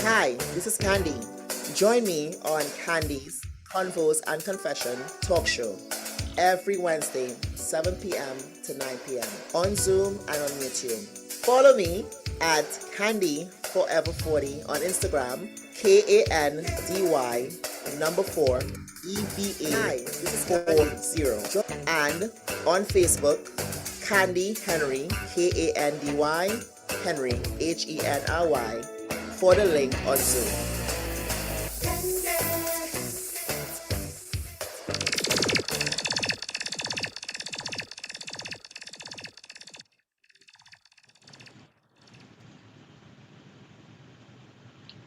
Hi, this is Kandy. Join me on Kandy's Konvos and Confession talk show every Wednesday, 7 p.m. to 9 p.m. on Zoom and on YouTube. Follow me at Kandy Forever 40 on Instagram, Kandy number 4 EBA. Hi, this is Kandy 40 and on Facebook, Kandy Henry Kandy Henry Henry for the link on Zoom.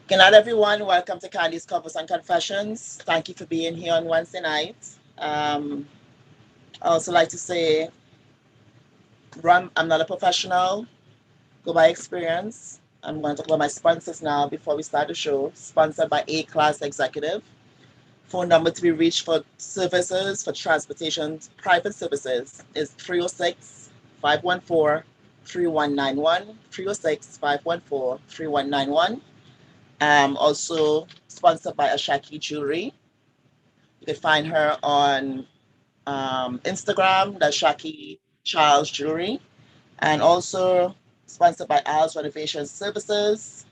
Good night, everyone. Welcome to Kandy's Covers and Confessions. Thank you for being here on Wednesday night. I also like to say, I'm not a professional. Go by experience. I'm going to talk about my sponsors now before we start the show. Sponsored by A-Class Executive. Phone number to be reached for services, for transportation, private services is 306-514-3191, 306-514-3191. Also sponsored by Ashaki Jewelry. You can find her on Instagram, the Ashaki Charles Jewelry. And also sponsored by Al's Renovation Services.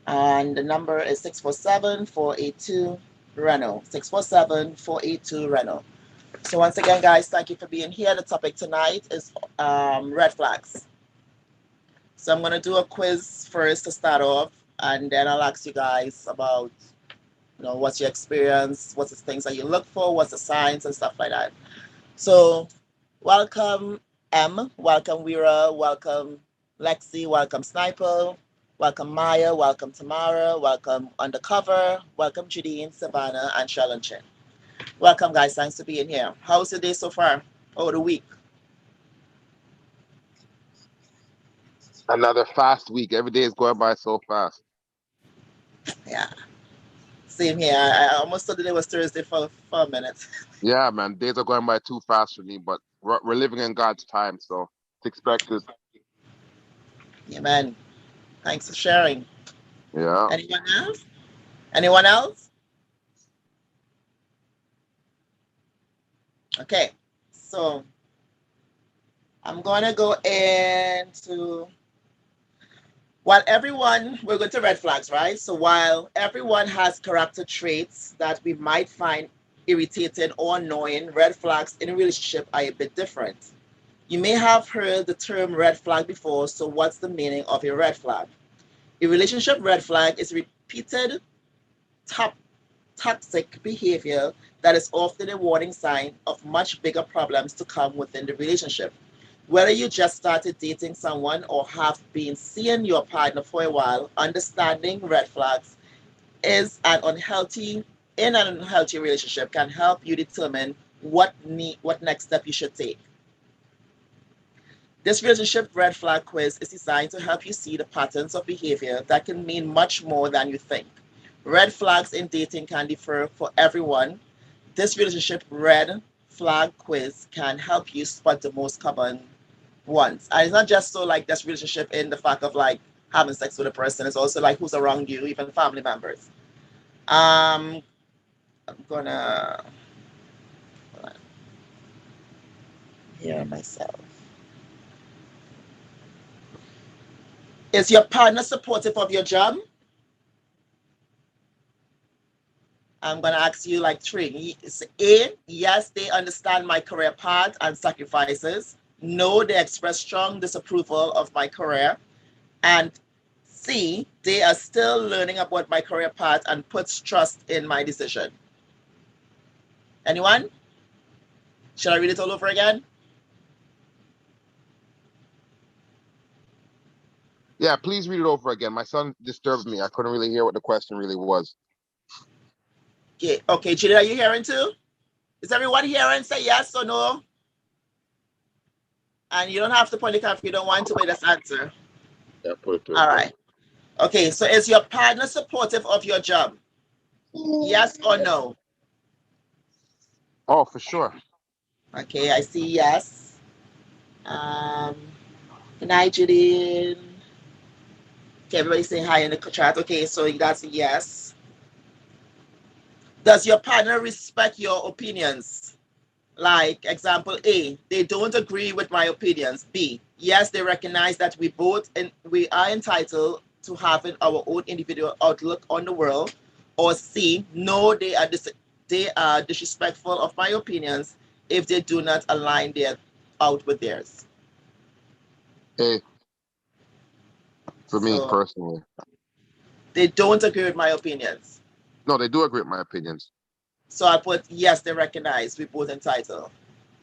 And the number is 647-482-RENO. 647-482-RENO. So once again, guys, thank you for being here. The topic tonight is red flags. So I'm going to do a quiz first to start off, and then I'll ask you guys about, what's your experience, what's the things that you look for, what's the signs and stuff like that. So welcome M, welcome Weera, welcome Lexi, welcome Sniper, welcome Maya, welcome Tamara, welcome Undercover, welcome Judine, Savannah, and Sheldon Chin. Welcome, guys. Thanks for being here. How's your day so far? Or the week? Another fast week. Every day is going by so fast. Yeah. Same here. I almost thought the day was Thursday for a minute. Yeah, man. Days are going by too fast for me, but we're living in God's time, so it's expected. Yeah, man. Thanks for sharing. Yeah. Anyone else? Anyone else? Okay. So I'm going to go into, we're going to red flags, right? So while everyone has character traits that we might find irritating or annoying, red flags in a relationship are a bit different. You may have heard the term red flag before, so what's the meaning of a red flag? A relationship red flag is repeated toxic behavior that is often a warning sign of much bigger problems to come within the relationship. Whether you just started dating someone or have been seeing your partner for a while, understanding red flags is in an unhealthy relationship can help you determine what next step you should take. This relationship red flag quiz is designed to help you see the patterns of behavior that can mean much more than you think. Red flags in dating can differ for everyone. This relationship red flag quiz can help you spot the most common ones. And it's not just so like this relationship in the fact of like having sex with a person, it's also like who's around you, even family members. I'm gonna hear myself. Is your partner supportive of your job? I'm going to ask you like three. A, yes, they understand my career path and sacrifices. No, they express strong disapproval of my career. And C, they are still learning about my career path and puts trust in my decision. Anyone? Should I read it all over again? Yeah, please read it over again. My son disturbed me. I couldn't really hear what the question really was. Okay, Julie, are you hearing too? Is everyone hearing? Say yes or no. And you don't have to point the camera if you don't want to, but just answer. Yeah, put it through. All right. Okay, so is your partner supportive of your job? Yes or no? Oh, for sure. Okay, I see yes. Um, Good night, Judith. Okay, everybody say hi in the chat. Okay, so that's a yes. Does your partner respect your opinions? Like example A, they don't agree with my opinions. B, yes, they recognize that we are entitled to having our own individual outlook on the world. Or C, no, they are disrespectful of my opinions if they do not align their out with theirs. A for me So personally. they don't agree with my opinions. No, they do agree with my opinions. So I put yes, they recognize we both entitled.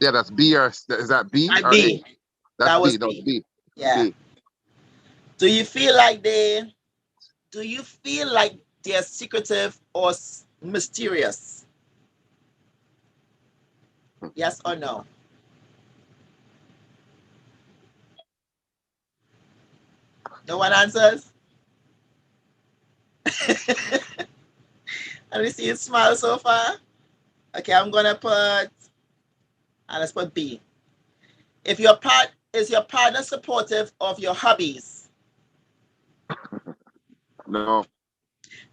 Yeah, that's B or is that B I or A? B. That's That B. was No, it's B. B. Yeah. B. Do you feel like they're secretive or mysterious? Yes or no? No one answers? Let me see you smile so far. Okay, I'm gonna put let's put B. If your part is your partner supportive of your hobbies? No.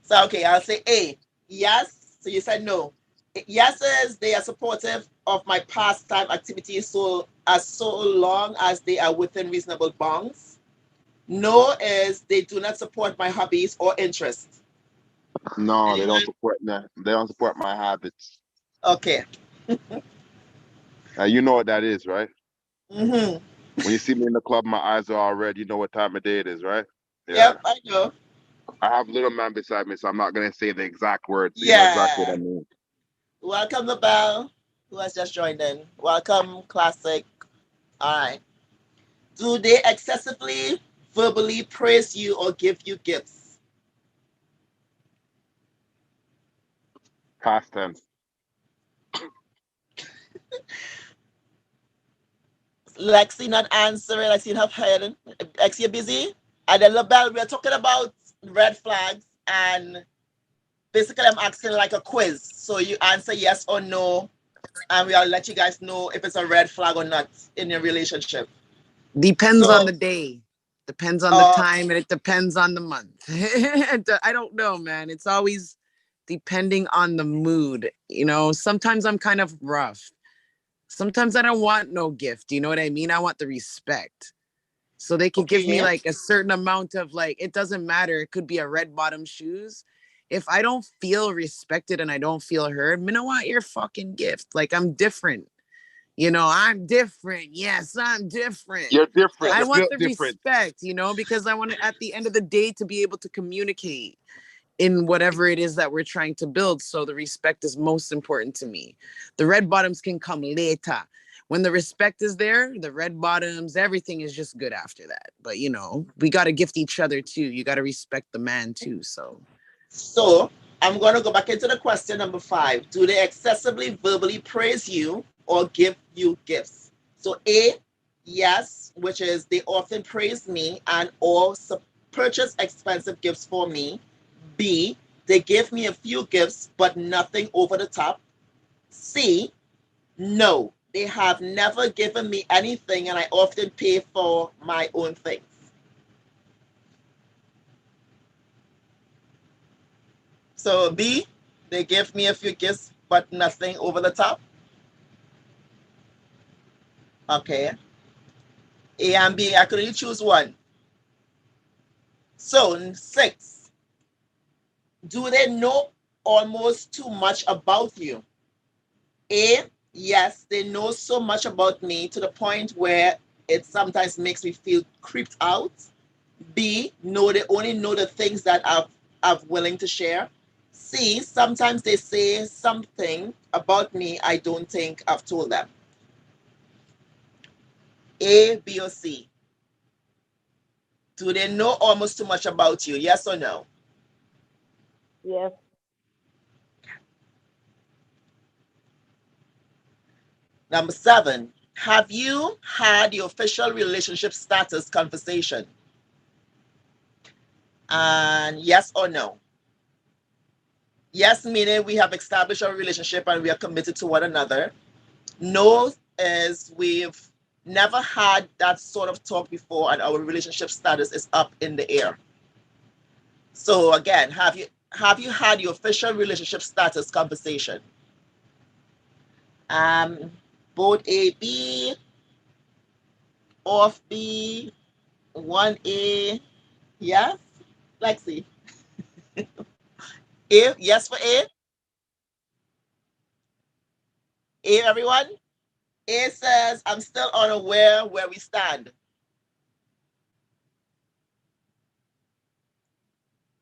So okay, I'll say A. Yes. So you said no. Yes is they are supportive of my pastime activities so long as they are within reasonable bounds. No is they do not support my hobbies or interests. No, they don't Anyone? support that. They don't support my habits. Okay. You know what that is, right? Mm-hmm. When you see me in the club, my eyes are all red. You know what time of day it is, right? Yeah. Yep, I know. I have little man beside me, so I'm not gonna say the exact words. So you know exactly what Yeah. I mean. Welcome, the bell. Who has just joined in? Welcome, classic. All right. Do they excessively verbally praise you or give you gifts? Past tense. Lexi not answering. I see her head. Lexi, you busy? And then LaBelle, we're talking about red flags, and basically I'm asking like a quiz. So you answer yes or no, and we'll let you guys know if it's a red flag or not in your relationship. Depends on So the day, depends on the uh time, and it depends on the month. I don't know, man. It's always depending on the mood. Sometimes I'm kind of rough. Sometimes I don't want no gift. You know what I mean? I want the respect. So they could give me okay. like a certain amount of like, it doesn't matter. It could be a red bottom shoes. If I don't feel respected and I don't feel heard, I don't want your fucking gift. Like I'm different. I'm different. Yes, I'm different. You're different. I You're want built the different. respect, because I want to, at the end of the day, to be able to communicate in whatever it is that we're trying to build. So the respect is most important to me. The red bottoms can come later. When the respect is there, the red bottoms, everything is just good after that. But we got to gift each other too. You got to respect the man too. So So I'm gonna go back into the question number 5. Do they excessively verbally praise you or give you gifts? So A, yes, which is they often praise me and or purchase expensive gifts for me. B, they give me a few gifts but nothing over the top. C, no, they have never given me anything and I often pay for my own things. So B, they give me a few gifts but nothing over the top. Okay. A and B, I could only choose one. So 6, do they know almost too much about you? A, yes, they know so much about me to the point where it sometimes makes me feel creeped out. B, no, they only know the things that I'm willing to share. C, sometimes they say something about me I don't think I've told them. A, B, or C? Do they know almost too much about you? Yes or no? Yes. Number 7, have you had your official relationship status conversation? And yes or no? Yes, meaning we have established a relationship and we are committed to one another. No is we've never had that sort of talk before and our relationship status is up in the air. So again, have you had your official relationship status conversation? Um, both A, B, off B, 1A. Yes, Lexi. A, yes for A. A, everyone. A says, I'm still unaware where we stand.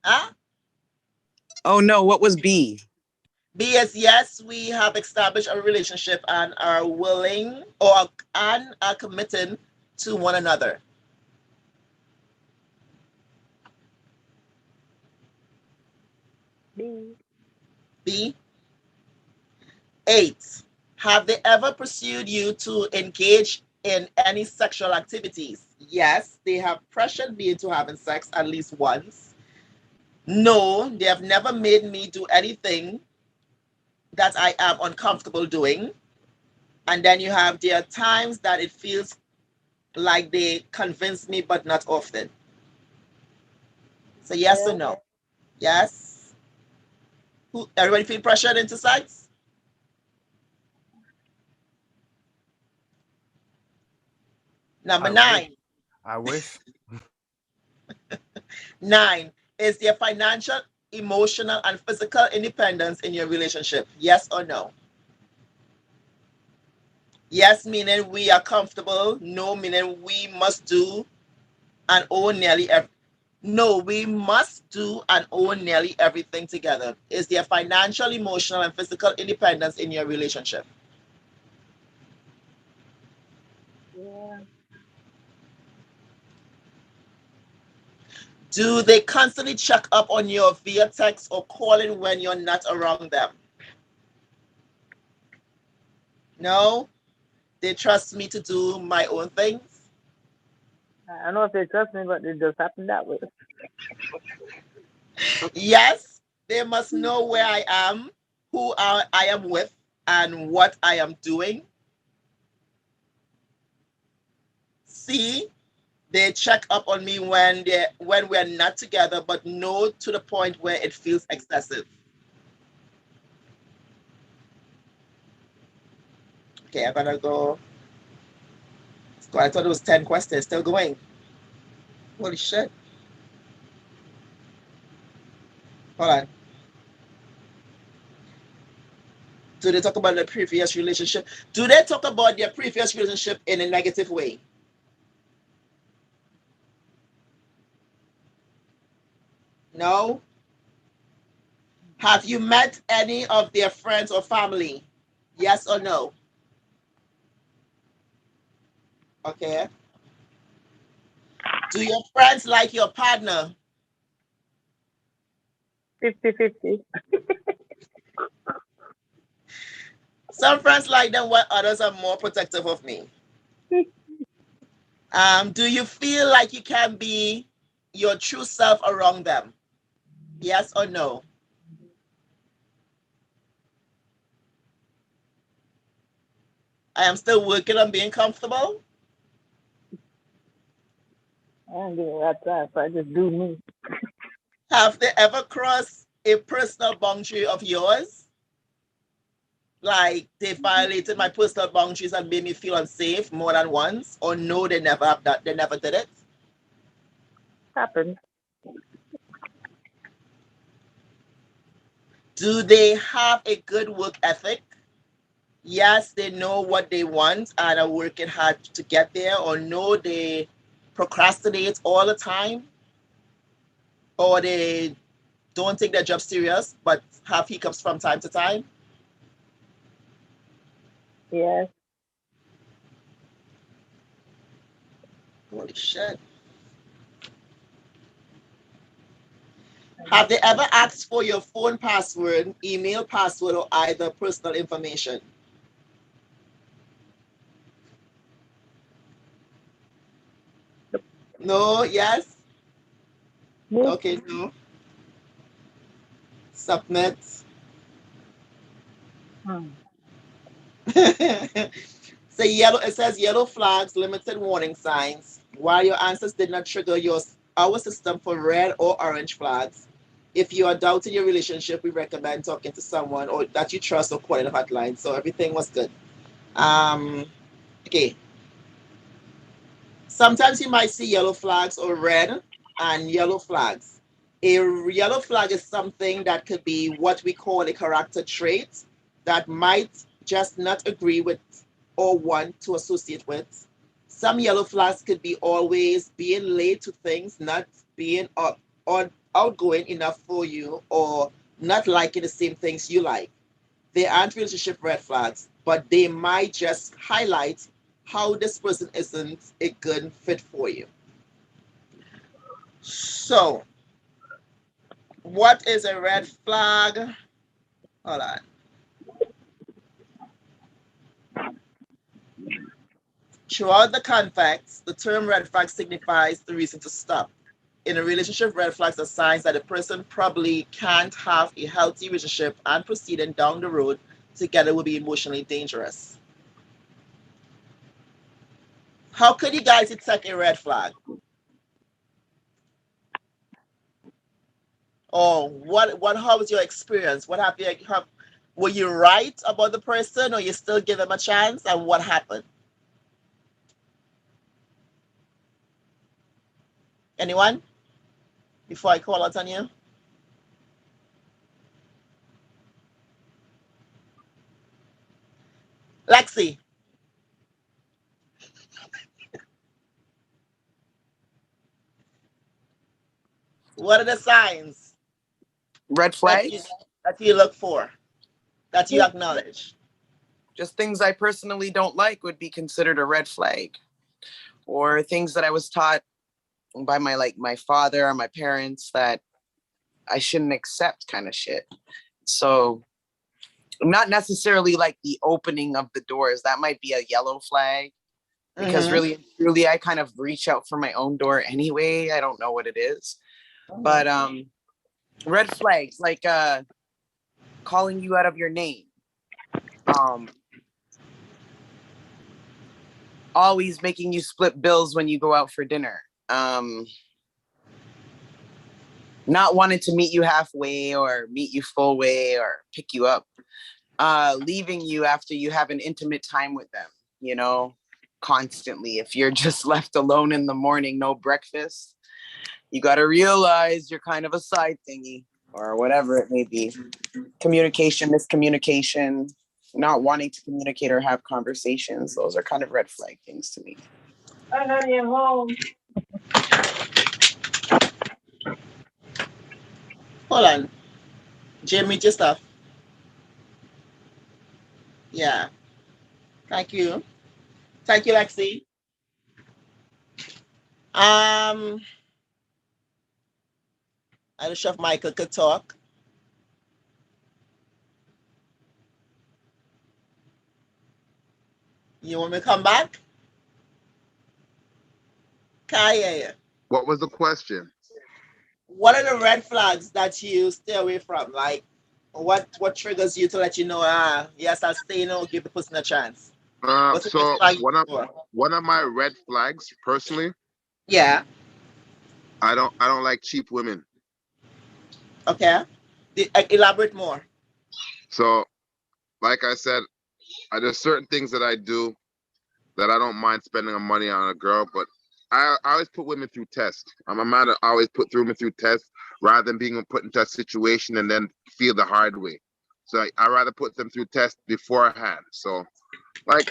Huh? Oh no, what was B? B is yes, we have established a relationship and are willing and are committing to one another. B. B. 8. Have they ever pursued you to engage in any sexual activities? Yes, they have pressured me into having sex at least once. No, they have never made me do anything that I am uncomfortable doing. And then you have there are times that it feels like they convince me, but not often. So yes or Yes. no? Yes. Everybody feel pressured into sex? Number I wish. 9. I wish. 9. Is there financial, emotional, and physical independence in your relationship? Yes or no? Yes, meaning we are comfortable. No, meaning we must do and own nearly every. No, we must do and own nearly everything together. Is there financial, emotional, and physical independence in your relationship? Yeah. Do they constantly check up on you via text or calling when you're not around them? No, they trust me to do my own things. I don't know if they trust me, but it just happened that way. Yes, they must know where I am, I am with, and what I am doing. C, they check up on me when we're not together, but no to the point where it feels excessive. Okay, I'm gonna go. I thought it was 10 questions. Still going. Holy shit. Hold on. Do they talk about the previous relationship? Do they talk about their previous relationship in a negative way? No. Have you met any of their friends or family? Yes or no? Okay. Do your friends like your partner? 50-50. Some friends like them while others are more protective of me. Do you feel like you can be your true self around them? Yes or no? I am still working on being comfortable. I don't give a rat's ass. I just do me. Have they ever crossed a personal boundary of yours? Like they violated my personal boundaries and made me feel unsafe more than once? Or no, they never have that. They never did it. Happens. Do they have a good work ethic? Yes, they know what they want and are working hard to get there, or no, they procrastinate all the time, or they don't take their job serious but have hiccups from time to time. Yes. Holy shit. Have they ever asked for your phone password, email password, or either personal information? No, yes? Me? Okay, no. Submit. Hmm. Say yellow, it says yellow flags, limited warning signs. While your answers did not trigger your our system for red or orange flags. If you are doubting your relationship, we recommend talking to someone or that you trust or calling a hotline. So everything was good. Um, okay. Sometimes you might see yellow flags or red and yellow flags. A yellow flag is something that could be what we call a character trait that might just not agree with or want to associate with. Some yellow flags could be always being late to things, not being outgoing enough for you, or not liking the same things you like. They aren't relationship red flags, but they might just highlight how this person isn't a good fit for you. So, what is a red flag? Hold on. Throughout the context, the term red flag signifies the reason to stop. In a relationship, red flags are signs that a person probably can't have a healthy relationship and proceeding down the road together will be emotionally dangerous. How could you guys detect a red flag? Or how was your experience? What happened? Were you right about the person or you still give them a chance? And what happened? Anyone? Before I call out on you? Lexi, what are the signs Red that you flags? that you look for, that you acknowledge? Just things I personally don't like would be considered a red flag. Or things that I was taught by my father or my parents that I shouldn't accept kind of shit. So not necessarily like the opening of the doors. That might be a yellow flag because Mm-hmm. really I kind of reach out for my own door anyway. I don't know what it is. But red flags like calling you out of your name. Always making you split bills when you go out for dinner. Not wanting to meet you halfway or meet you full way or pick you up. Leaving you after you have an intimate time with them, you know, constantly. If you're just left alone in the morning, no breakfast, you got to realize you're kind of a side thingy or whatever it may be. Communication, miscommunication, not wanting to communicate or have conversations. Those are kind of red flag things to me. I'm not even home. Hold on. Jim, meet your stuff. Yeah. Thank you. Thank you, Lexi. I'm not sure if Michael could talk. You want me to come back? Kaya, What was the question? what are the red flags that you stay away from? Like, what triggers you to let you know, yes, I'll stay in or give the person a chance? What's the red So flag you look for? one of my red flags personally, Yeah. I don't like cheap women. Okay. Elaborate more. So like I said, there's certain things that I do that I don't mind spending money on a girl, but I always put women through tests. I'm a man that always put women through tests rather than being put into a situation and then feel the hard way. So I rather put them through tests beforehand. So, like,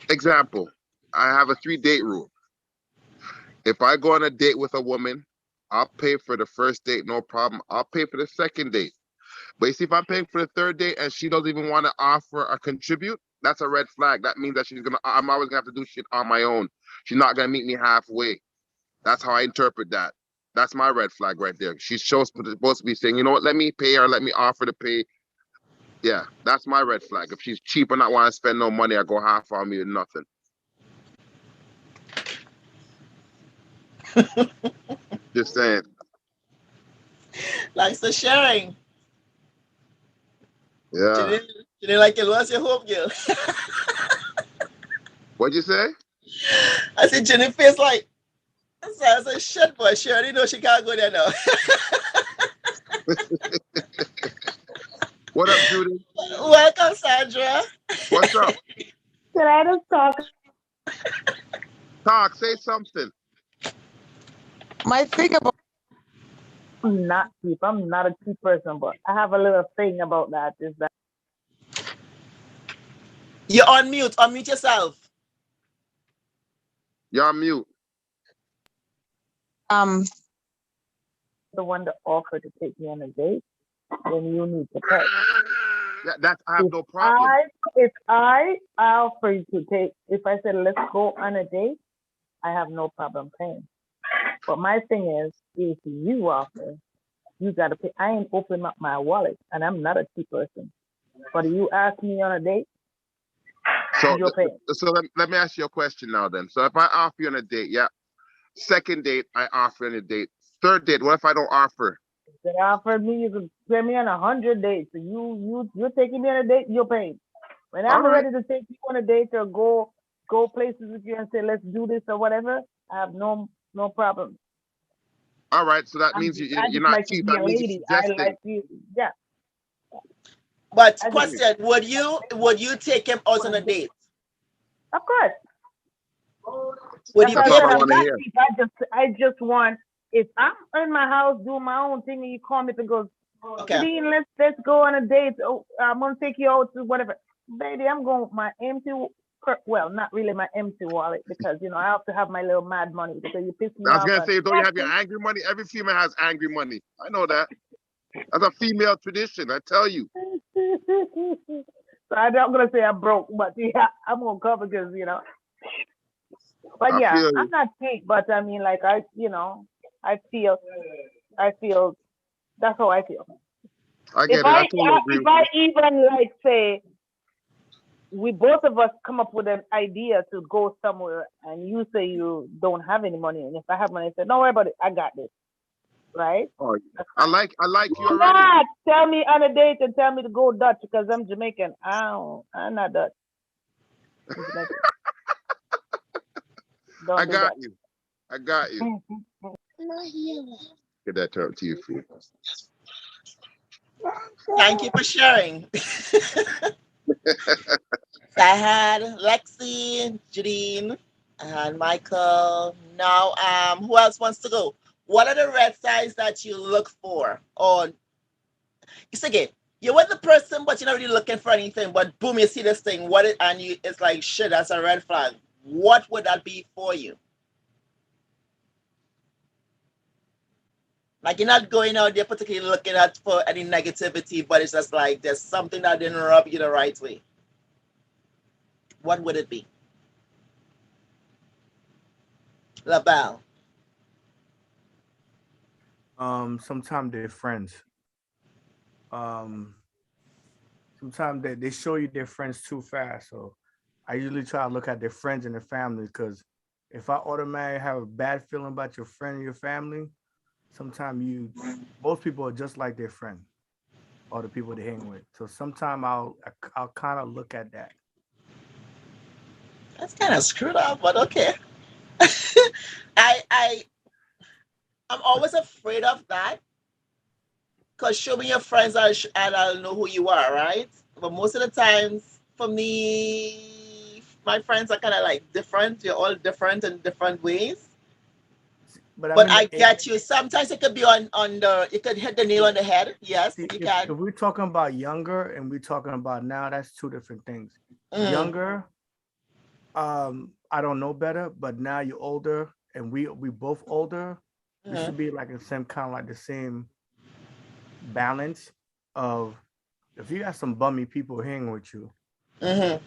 example, I have a 3-date rule. If I go on a date with a woman, I'll pay for the first date, no problem. I'll pay for the second date. But you see, if I'm paying for the third date and she doesn't even want to offer or contribute, that's a red flag. That means that I'm always gonna have to do shit on my own. She's not gonna meet me halfway. That's how I interpret that. That's my red flag right there. She's supposed to be saying, you know what, let me pay or let me offer to pay. Yeah, that's my red flag. If she's cheap and not want to spend no money, I go half on me or nothing. Just saying. Thanks for sharing. Yeah. She didn't like it. What's your hope, girl? What'd you say? I said, Jenny feels like. Sounds like shit, boy. She already know she can't go there now. What up, Judy? Welcome, Sandra. What's up? Can I just talk? Talk, say something. My thing about I'm not cheap. I'm not a cheap person, but I have a little thing about that. Is that You're on mute. Unmute yourself. You're on mute. the one that offered to take me on a date, then you need to pay. That's I have If no problem. I offer you to take, if I said let's go on a date, I have no problem paying. But my thing is, if you offer, you gotta pay. I ain't open up my wallet, and I'm not a cheap person. But you ask me on a date, So, you're paying. so let me ask you a question now. Then, so if I offer you on a date, yeah. Second date, I offer on a date. Third date, what if I don't offer? They offered me, you could pay me on 100 dates. So you're taking me on a date, you're paying. When All I'm right. ready to take you on a date or go places with you and say let's do this or whatever, I have no problem. All right. So that I means you're just not like to cheap. be That a means you're lady. I suggesting. like you. Yeah, But I just question: would you take him out on a date? of course. Would That's you why I That's pay all said I for I'm want to it? not hear. cheap. I just want, if I'm in my house doing my own thing and you call me to go, Okay. Dean, let's go on a date. Oh, I'm gonna take you out to whatever. Baby, I'm going with my empty. Well, not really my empty wallet because I have to have my little mad money because you piss me I was off gonna and say, don't you have your angry money? Every female has angry money. I know that. That's a female tradition. I tell you. so I'm not gonna say I'm broke, but yeah, I'm gonna cover because. But I yeah, feel I'm you. not cheap, but I mean, like I feel that's how I feel. I If get it. I I totally agree if with I you. even like say we both of us come up with an idea to go somewhere, and you say you don't have any money, and if I have money, I say don't worry about it, I got this, right? Oh, That's I fine. like you Do already. not tell me on a date and tell me to go Dutch because I'm Jamaican. I'm not Dutch. I'm Jamaican. I Don't do got that. you. I got you. Get that term to you, fool. Thank you for sharing. So I had Lexi, Jadine, I had Michael. Now, who else wants to go? What are the red flags that you look for? Or it's again, you're with the person, but you're not really looking for anything. But boom, you see this thing. And you, it's like shit. That's a red flag. What would that be for you? Like you're not going out there particularly looking at for any negativity, but it's just like there's something that didn't rub you the right way. What would it be? LaBelle. Sometimes they're friends. Um, Sometimes they show you their friends too fast. So I usually try to look at their friends and their family because if I automatically have a bad feeling about your friend and your family, sometimes most people are just like their friend or the people they hang with. So sometimes I'll kind of look at that. That's kind of screwed up, but okay. I I'm always afraid of that because show me your friends and I'll know who you are, right? But most of the times, for me, my friends are kind of like different. You're all different in different ways. But I But mean, I get you. Sometimes it could be on the you could hit the nail on the head. Yes, see, you if can. we're talking about younger and we're talking about now, that's two different things. Mm, Younger, I don't know better, but now you're older and we both older. We mm, should be like in the same kind of like the same balance of if you got some bummy people hanging with you, mm-hmm.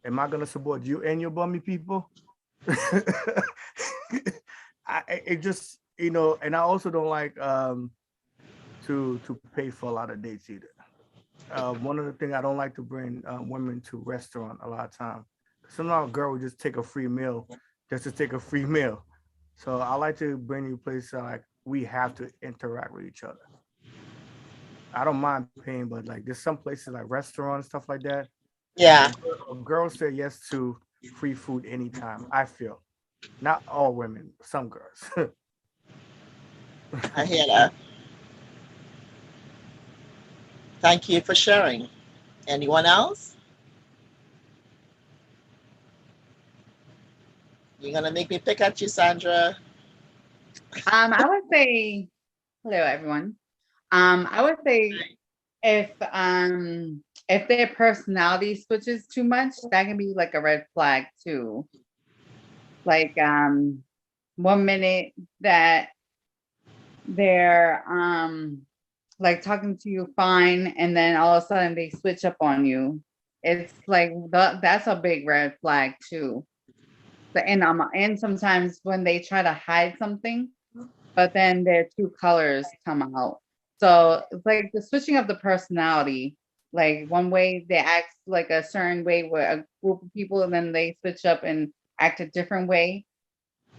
am I gonna support you and your bummy people? It just and I also don't like to pay for a lot of dates either. One of the things I don't like to bring women to restaurant a lot of time. Sometimes a girl would just take a free meal just to take a free meal. So I like to bring you places like we have to interact with each other. I don't mind paying, but like there's some places like restaurants stuff like that. Yeah. A girl said yes to free food anytime. I feel. Not all women, some girls. I hear that. Thank you for sharing. Anyone else? You're gonna make me pick at you, Sandra. I would say hello, everyone. I would say if their personality switches too much, that can be like a red flag too. Like 1 minute that they're like talking to you fine, and then all of a sudden they switch up on you. It's like that's a big red flag too. And sometimes when they try to hide something, but then their true colors come out. So it's like the switching of the personality. Like one way they act like a certain way with a group of people, and then they switch up and act a different way.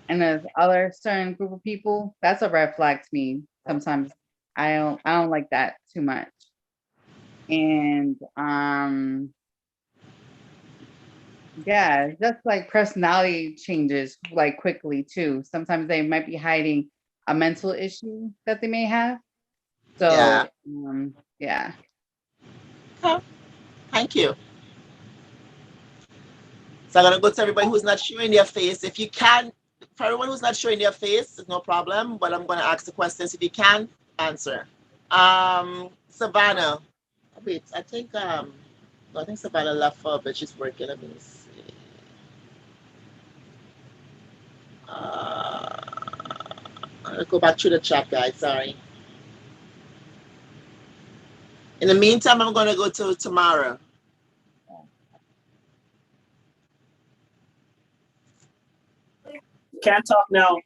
And there's other certain group of people. That's a red flag to me. Sometimes I don't like that too much. And yeah, just like personality changes like quickly too. Sometimes they might be hiding a mental issue that they may have. Yeah. So yeah. Huh. Thank you. So I'm gonna go to everybody who's not showing their face. If you can, for everyone who's not showing their face, it's no problem. But I'm gonna ask the questions. If you can answer. Savannah. Wait, no, I think Savannah left for, but she's working. Let me see. I'll go back to the chat, guys. Sorry. In the meantime, I'm gonna go to Tamara. Can't talk now.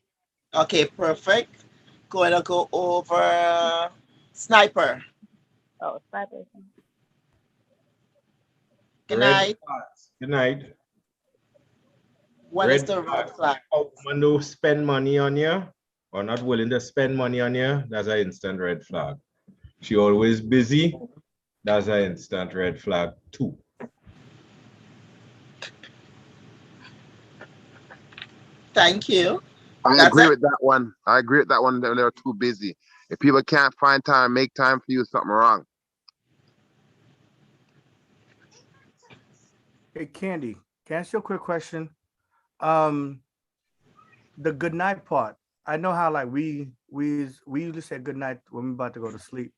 Okay, perfect. Going to go over Sniper. Oh, sniper. Good Red night. flags. Good night. What is Red the red flags. flag? A woman who spend money on you or not willing to spend money on you, that's an instant red flag. She always busy, that's an instant red flag too. Thank you. I That's agree it. with that one. I agree with that one. They're too busy. If people can't find time, make time for you, something wrong. Hey, Candy, can I ask you a quick question? Um, the good night part. I know how like we usually say good night when we're about to go to sleep.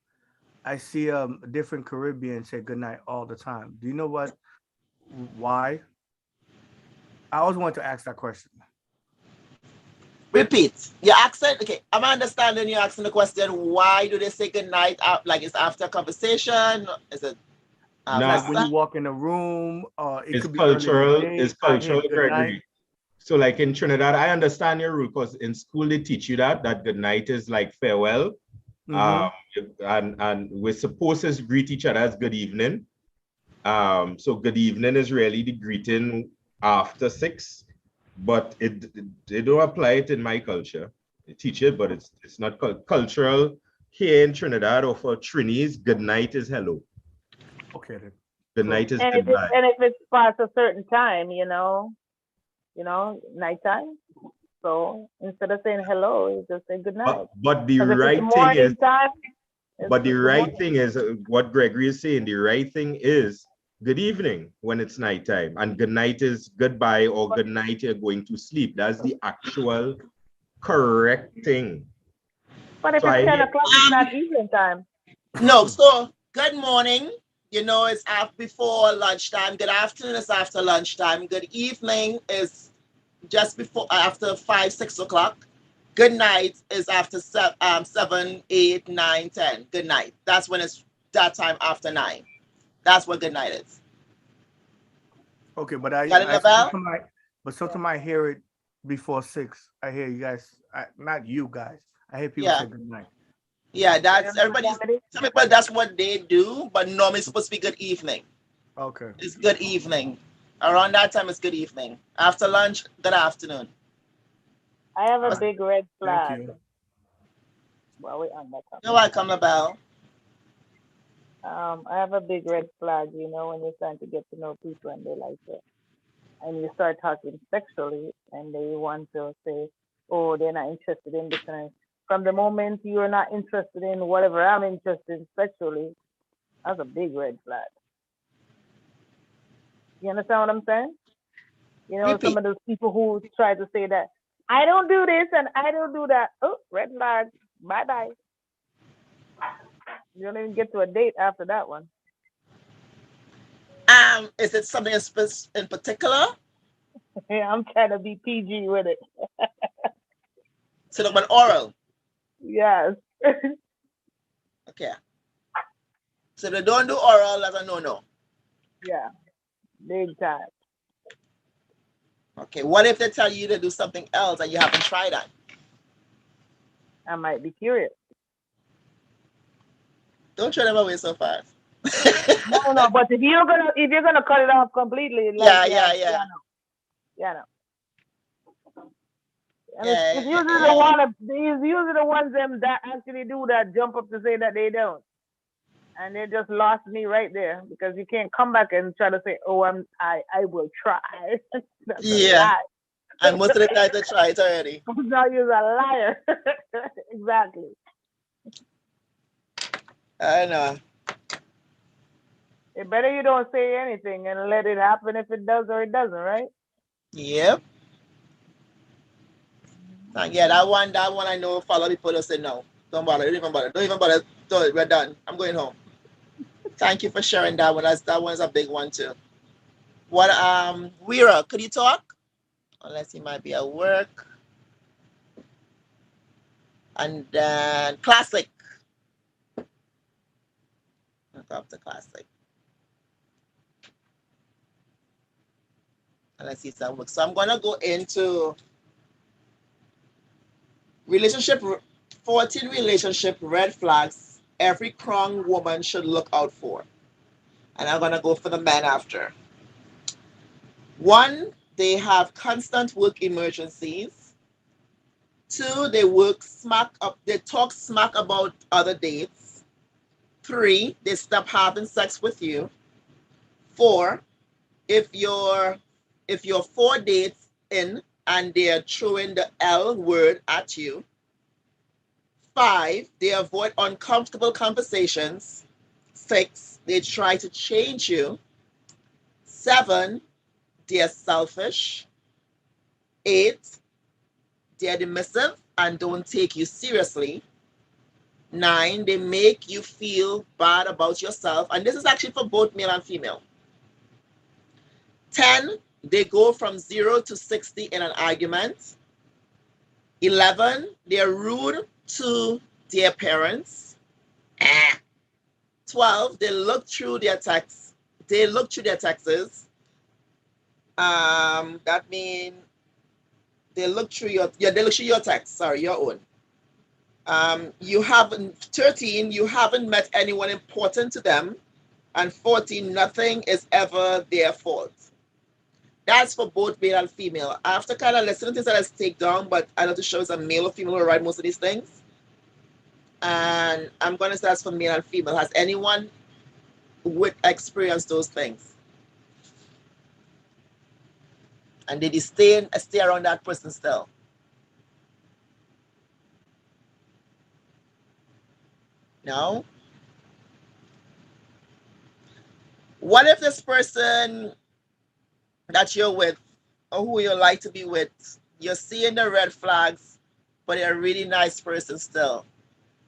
I see different Caribbeans say good night all the time. Do you know why? I always want to ask that question. Repeat. Your accent. Okay, I'm understanding you asking the question. Why do they say good night? Like it's after conversation? Is it after Like when Nah, you sex? walk in a room, it it's could be early in the cultural, day. it's I hear cultural, good night. Gregory. So like in Trinidad, I understand your rule because in school they teach you that good night is like farewell. Um, and we're supposed to greet each other as good evening. So good evening is really the greeting after 6, but they don't apply it in my culture. They teach it, but it's not cultural here in Trinidad or for Trinis. Good night is hello. Okay then. Good So night is And goodbye. if it's past a certain time, nighttime. So instead of saying hello, you just say good night. But the Because if it's right thing is, morning time, it's but the good right morning. thing is what Gregory is saying. The right thing is good evening when it's nighttime, and good night is goodbye or good night. You're going to sleep. That's the actual correct thing. But if So it's I 10 o'clock, it's Um, not evening time. no. So good morning. It's after before lunchtime. Good afternoon is after lunchtime. Good evening is just before after 5, 6 o'clock. Good night is after 7, 8, 9, 10. Good night. That's when it's that time after 9. That's what good night is. okay, but Got it, Lavelle? sometimes I hear it before 6. I hear you guys, not you guys. I hear people Yeah. say good night. Yeah, You that's know, everybody's. Some people that's what they do, but normally it's supposed to be good evening. Okay. It's good evening. Around that time, it's good evening. After lunch, good afternoon. I have All a right. big red Thank flag. you. Well, we on that You're topic. welcome, Lavelle. I have a big red flag, when you're trying to get to know people and they like it. and you start talking sexually, and they want to say, oh, they're not interested in this. And from the moment you're not interested in whatever I'm interested in sexually, that's a big red flag. You understand what I'm saying? You know, some Repeat. of those people who try to say that I don't do this and I don't do that. Oh, red flag. Bye bye. You don't even get to a date after that one. Is it something in particular? Yeah, I'm trying to be PG with it. So look, an oral. Yes. Okay. So if they don't do oral, that's a no-no. Yeah, big time. Okay. What if they tell you to do something else and you haven't tried that? I might be curious. Don't throw them away so fast. No, but if you're gonna cut it off completely, like Yeah, yeah, yeah, yeah. no, yeah, no. And Yeah, it's usually the ones them that actually do that jump up to say that they don't. And they just lost me right there because you can't come back and try to say, "Oh, I will try." That's a yeah. lie. And most of the time they try it already. Now you're a liar. Exactly. I know. It better you don't say anything and let it happen if it does or it doesn't, right? Yep. Yeah, that one I know follow people that say no. Don't bother, don't even bother. Don't even bother. We're done. I'm going home. Thank you for sharing that one. That one's a big one too. What Weira, could you talk? Unless he might be at work. And then classic. I'll go up to classic. Unless he's at work. So I'm gonna go into relationship 14 relationship red flags every strong woman should look out for. And I'm gonna go for the men after. One, they have constant work emergencies. Two, they talk smack about other dates. Three, they stop having sex with you. Four, if you're if you're 4 dates in and they're throwing the L word at you. Five, they avoid uncomfortable conversations. Six, they try to change you. Seven, they're selfish. Eight, they're dismissive and don't take you seriously. Nine, they make you feel bad about yourself. And this is actually for both male and female. 10, they go from 0 to 60 in an argument. 11, they're rude to their parents. 12, they look through their texts. They look through their texts. That means they look through they look through your text. Sorry, your own. You haven't 13. You haven't met anyone important to them, and 14. Nothing is ever their fault. That's for both male and female. After kind of listening to this, let's take down, but I know to show it's a male or female who write most of these things. And I'm going to say that's for male and female. Has anyone would experience those things? And did you stay around that person still? No? What if this person that you're with or who you like to be with, you're seeing the red flags, but they're a really nice person still?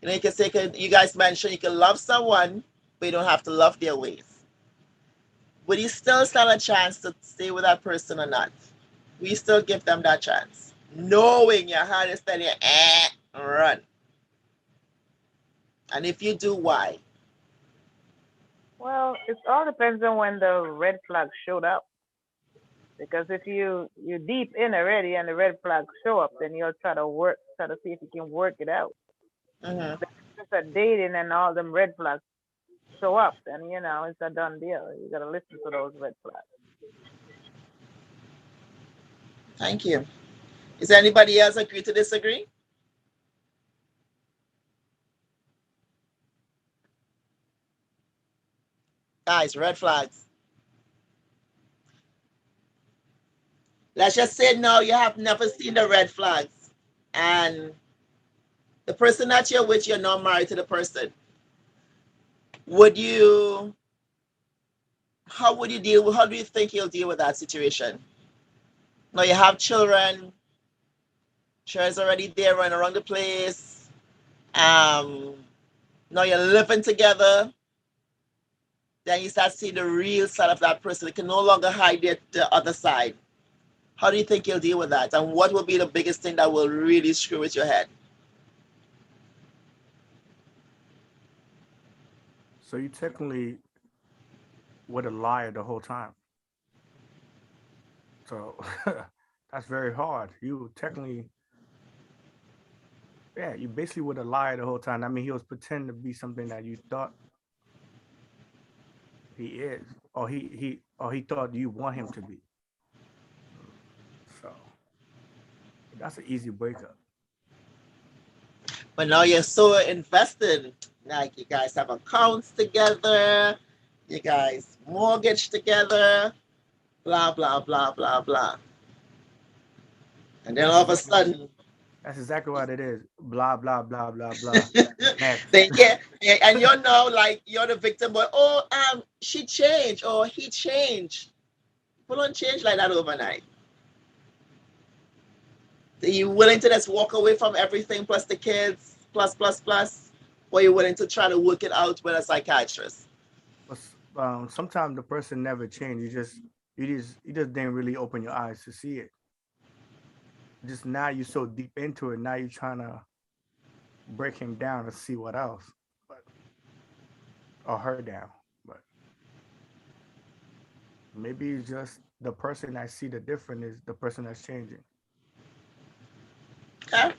You know, you can say, you guys mentioned you can love someone, but you don't have to love their ways. Would you still stand a chance to stay with that person or not? Will you still give them that chance? Knowing your heart is telling you, run. And if you do, why? Well, it all depends on when the red flag showed up. Because if you're deep in already and the red flags show up, then you'll try to see if you can work it out. Mm-hmm. But if it's just a dating and all them red flags show up, then it's a done deal. You gotta listen to those red flags. Thank you. Is anybody else agree to disagree? Guys, red flags. Let's just say now you have never seen the red flags, and the person that you're with, you're not married to the person. Would you? How would you deal? How do you think you'll deal with that situation? Now you have children. Children's already there, running around the place. Um, Now you're living together. Then you start seeing the real side of that person. They can no longer hide the other side. How do you think you'll deal with that? And what will be the biggest thing that will really screw with your head? So you technically would have lied the whole time. So that's very hard. You technically, yeah, you basically would have lied the whole time. I mean, he was pretending to be something that you thought he is, or he thought you want him to be. So that's an easy breakup. But now you're so invested. Like you guys have accounts together, you guys mortgage together, blah blah blah blah blah. And then all of a sudden, That's exactly what it is. Blah blah blah blah blah. Next. they get, and you're now like you're the victim. But oh, she changed or he changed. People don't change like that overnight. Are you willing to just walk away from everything plus the kids, plus, or are you willing to try to work it out with a psychiatrist? Sometimes the person never changed. You just didn't really open your eyes to see it. Just now you're so deep into it. Now you're trying to break him down and see what else, but or her down. But maybe it's just the person I see the difference is the person that's changing. Okay.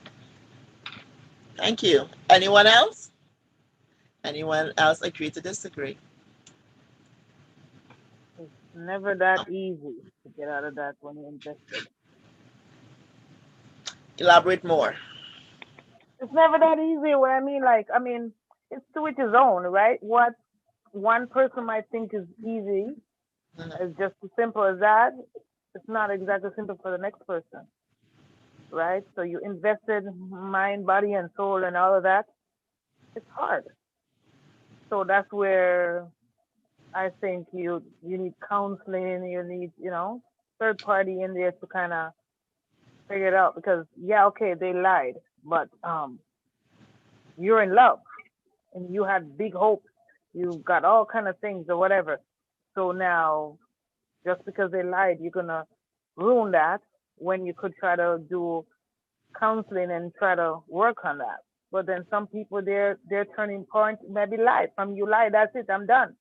Thank you. Anyone else? Anyone else agree to disagree? It's never that easy to get out of that when you're invested. Elaborate more. It's never that easy. What I mean, like, I mean, it's to each his own, right? What one person might think is easy is just as simple as that. It's not exactly simple for the next person, right? So you invested mind, body, and soul, and all of that. It's hard. So that's where I think you need counseling. You need third party in there to kind of figure it out because yeah, okay, they lied, but you're in love and you had big hopes. You got all kind of things or whatever. So now, just because they lied, you're gonna ruin that when you could try to do counseling and try to work on that. But then some people, their turning point maybe lie. From you lie, that's it. I'm done.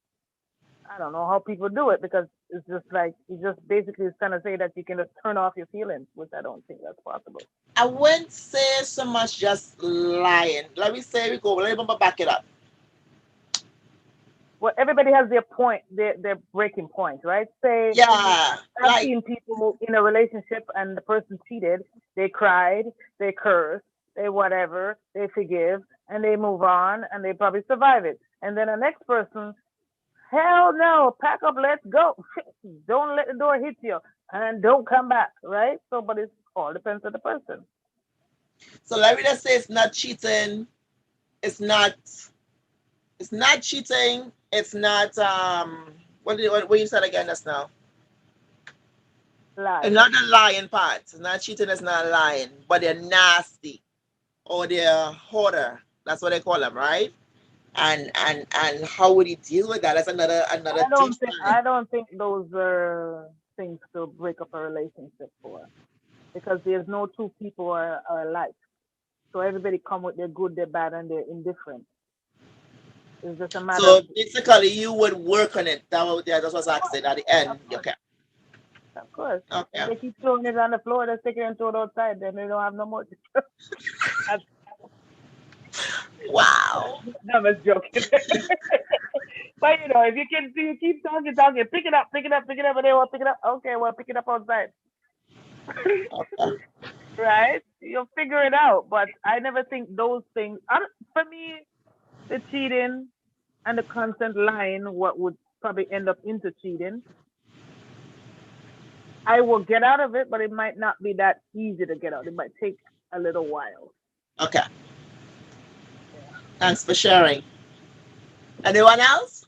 I don't know how people do it because it's just like you just basically trying to say that you can just turn off your feelings, which I don't think that's possible. I wouldn't say so much just lying. Let me say we go. Let me back it up. Well, everybody has their point, their breaking point, right? Say, Yeah, I've like seen people in a relationship and the person cheated. They cried, they cursed, they whatever, they forgive, and they move on, and they probably survive it. And then the next person, hell no, pack up, let's go. Don't let the door hit you, and don't come back, right? So, but it all depends on the person. so. Let me just say it's not cheating. It's not. It's not cheating. It's not. What you said again just now? Lie. It's not the lying part. It's not cheating. It's not lying. But they're nasty or they're hoarder. That's what they call them, right? And how would you deal with that? That's another deep I don't think those are things to break up a relationship for, because there's no two people are alike. So everybody come with their good, their bad, and their indifferent. It's just a matter So of, basically, you would work on it. That's what I said at the end. Okay. of course. If Okay. they keep throwing it on the floor, they take it and throw it outside, then they don't have no more to throw. Wow. No, I'm just joking. But if you can see, you keep talking, pick it up, and they won't pick it up. Okay, well, pick it up outside. Okay. Right? You'll figure it out. But I never think those things, for me, the cheating and the constant lying, what would probably end up into cheating, I will get out of it, but it might not be that easy to get out. It might take a little while. Okay. Yeah. Thanks for sharing. Anyone else?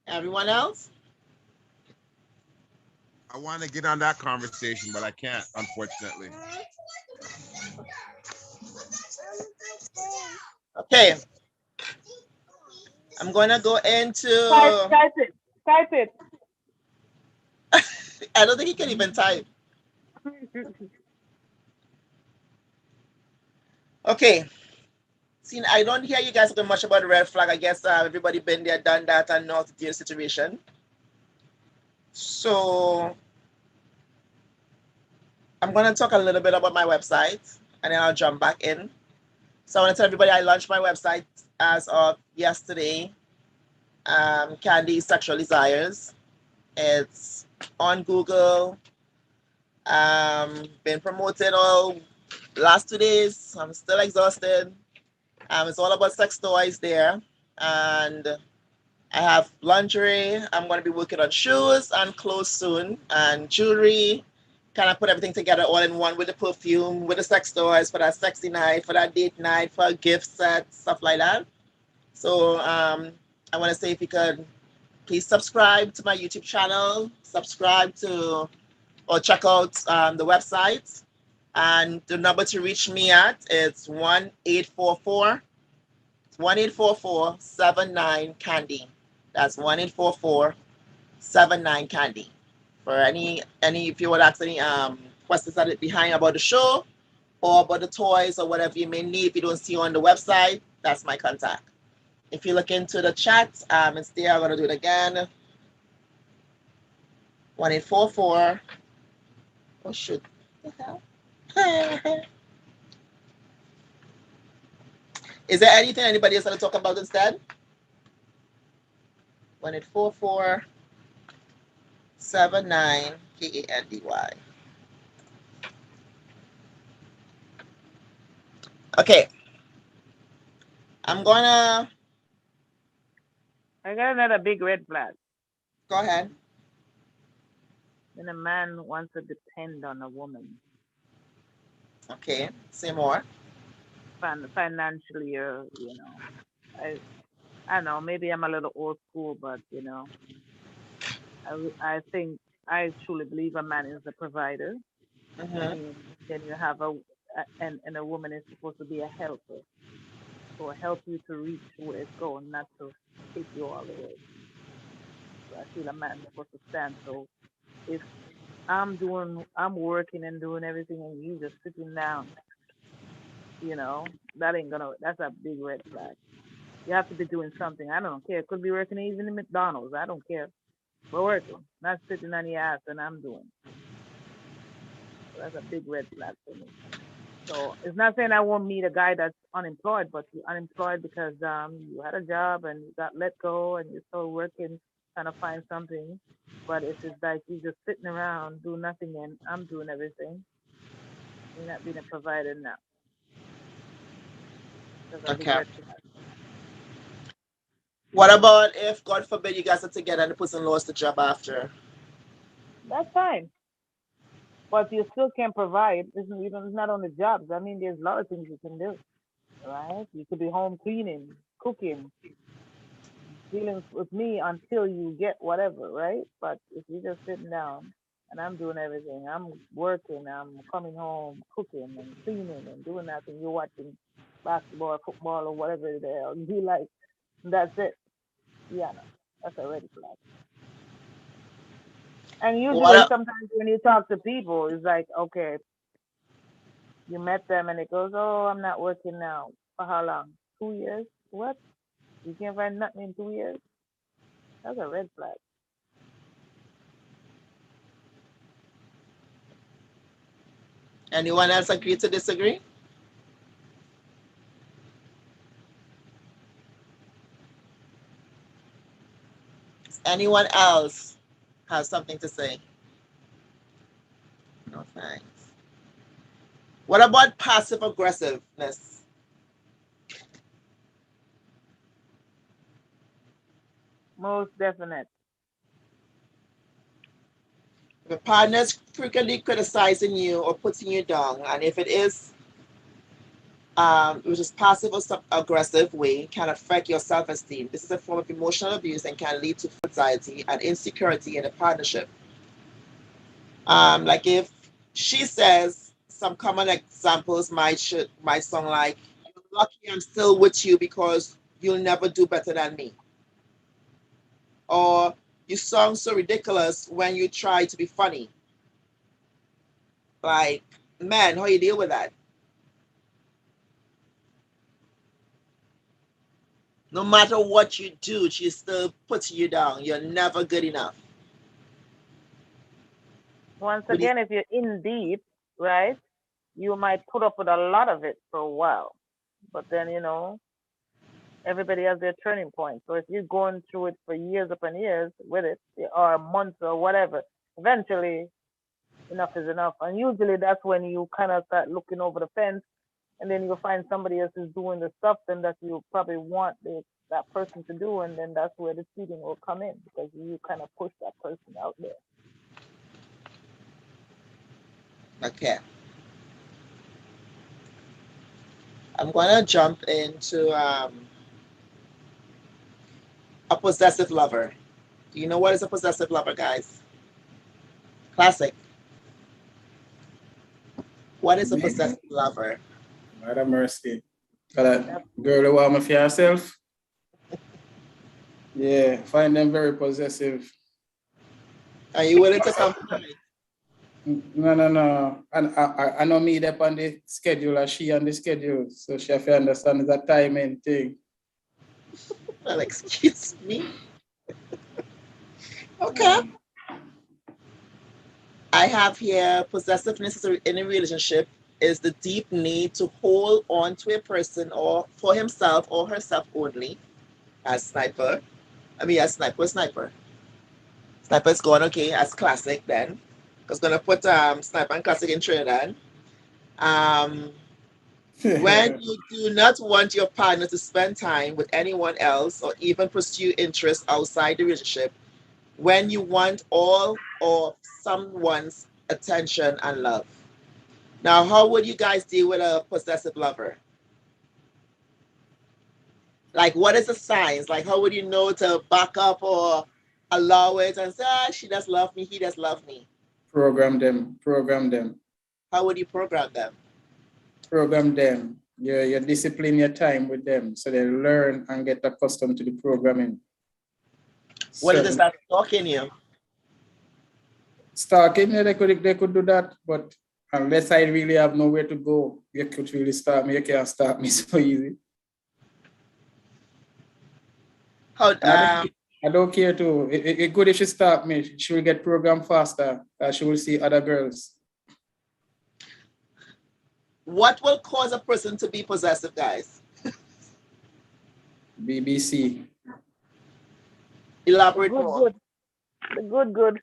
Everyone else? I want to get on that conversation, but I can't, unfortunately. Okay. I'm going to go into. Type it. Type it. I don't think he can even type. Okay. See, I don't hear you guys talking much about the red flag. I guess everybody been there, done that, and know how to deal with the situation. So I'm going to talk a little bit about my website, and then I'll jump back in. So I want to tell everybody I launched my website as of yesterday. Kandy Sexual Desires. It's on Google. Been promoted all last 2 days. I'm still exhausted. It's all about sex toys there. And I have lingerie. I'm going to be working on shoes and clothes soon and jewelry. Kind of put everything together all in one with the perfume, with the sex toys for that sexy night, for that date night, for a gift set, stuff like that. So I want to say if you could please subscribe to my YouTube channel, subscribe to or check out the website. And the number to reach me at is 1-844 1-844-79 Kandy. That's 1-844-79 Kandy. For any if you would ask any questions that behind about the show or about the toys or whatever you may need if you don't see on the website, that's my contact. If you look into the chat, it's there. I'm gonna do it again. 1-844. Oh shoot. What the hell? Is there anything anybody else want to talk about instead? 1-844-79 Kandy. Okay. I'm gonna I got another big red flag. go ahead. When a man wants to depend on a woman Okay. Say more. financially, or I don't know. Maybe I'm a little old school, but I think I truly believe a man is the provider, Mm-hmm. and then you have and a woman is supposed to be a helper, so help you to reach where it's going, not to take you all the way. So I feel a man is supposed to stand. So if I'm working and doing everything, and you just sitting down, that ain't gonna. That's a big red flag. You have to be doing something. I don't care. Could be working even in McDonald's. I don't care. We're working, not sitting on your ass, and I'm doing. So that's a big red flag for me. So it's not saying I won't meet a guy that's unemployed, but you're unemployed because you had a job and you got let go and you're still working, trying to find something. But if it's like you just sitting around doing nothing and I'm doing everything, you're not being a provider now. That's a big Okay. red flag. What about if God forbid you guys are together and the person lost the job after? That's fine. But you still can provide. It's not only jobs. I mean, there's a lot of things you can do, right? You could be home cleaning, cooking, dealing with me until you get whatever, right? But if you're just sitting down and I'm doing everything, I'm working, I'm coming home, cooking and cleaning and doing nothing, you're watching basketball, football, or whatever the hell you like, that's it. Yeah, no, that's a red flag. And What usually, up? sometimes when you talk to people, it's like, okay, you met them and it goes, oh, I'm not working now. For how long? 2 years? What? You can't find nothing in 2 years? That's a red flag. Anyone else agree to disagree? Anyone else have something to say? No thanks. What about passive aggressiveness? Most definite. If a partner's frequently criticizing you or putting you down, and if it is which is passive or aggressive way, can affect your self-esteem. This is a form of emotional abuse and can lead to anxiety and insecurity in a partnership. Like if she says some common examples might sound like, "You're lucky I'm still with you because you'll never do better than me," or "You sound so ridiculous when you try to be funny." Like, man, how you deal with that? No matter what you do, she still puts you down. You're never good enough. Once What do you, again, if you're in deep, right, you might put up with a lot of it for a while. But then, everybody has their turning point. So if you're going through it for years upon years with it, or months or whatever, eventually enough is enough. And usually that's when you kind of start looking over the fence, and then you'll find somebody else is doing the stuff then that you probably want that person to do, and then that's where the cheating will come in because you kind of push that person out there. okay. I'm gonna jump into a possessive lover. Do you know what is a possessive lover, guys? Classic. What is a possessive lover? Lord have mercy. Got that girl who want me for herself. Yeah, find them very possessive. Are you willing to compromise? No. And I know me up on the schedule, or she on the schedule. So she have to understand it's a timing thing. Well, excuse me. Okay. I have here possessiveness in a relationship is the deep need to hold on to a person or for himself or herself only, as sniper. As sniper. Sniper's going okay as classic then. Because gonna put sniper and classic in Trinidad. Um, when you do not want your partner to spend time with anyone else or even pursue interests outside the relationship, when you want all or someone's attention and love. Now, how would you guys deal with a possessive lover? Like, what is the signs? Like, how would you know to back up or allow it and say, she does love me, he does love me? Program them. How would you program them? Program them. You discipline your time with them so they learn and get accustomed to the programming. What is that stalking you? Stalking, yeah, they could do that, but unless I really have nowhere to go, you could really start me. You can't start me so easy. How I don't care to. It's good if she start me. She will get programmed faster. She will see other girls. what will cause a person to be possessive, guys? BBC. Elaborate more. Good.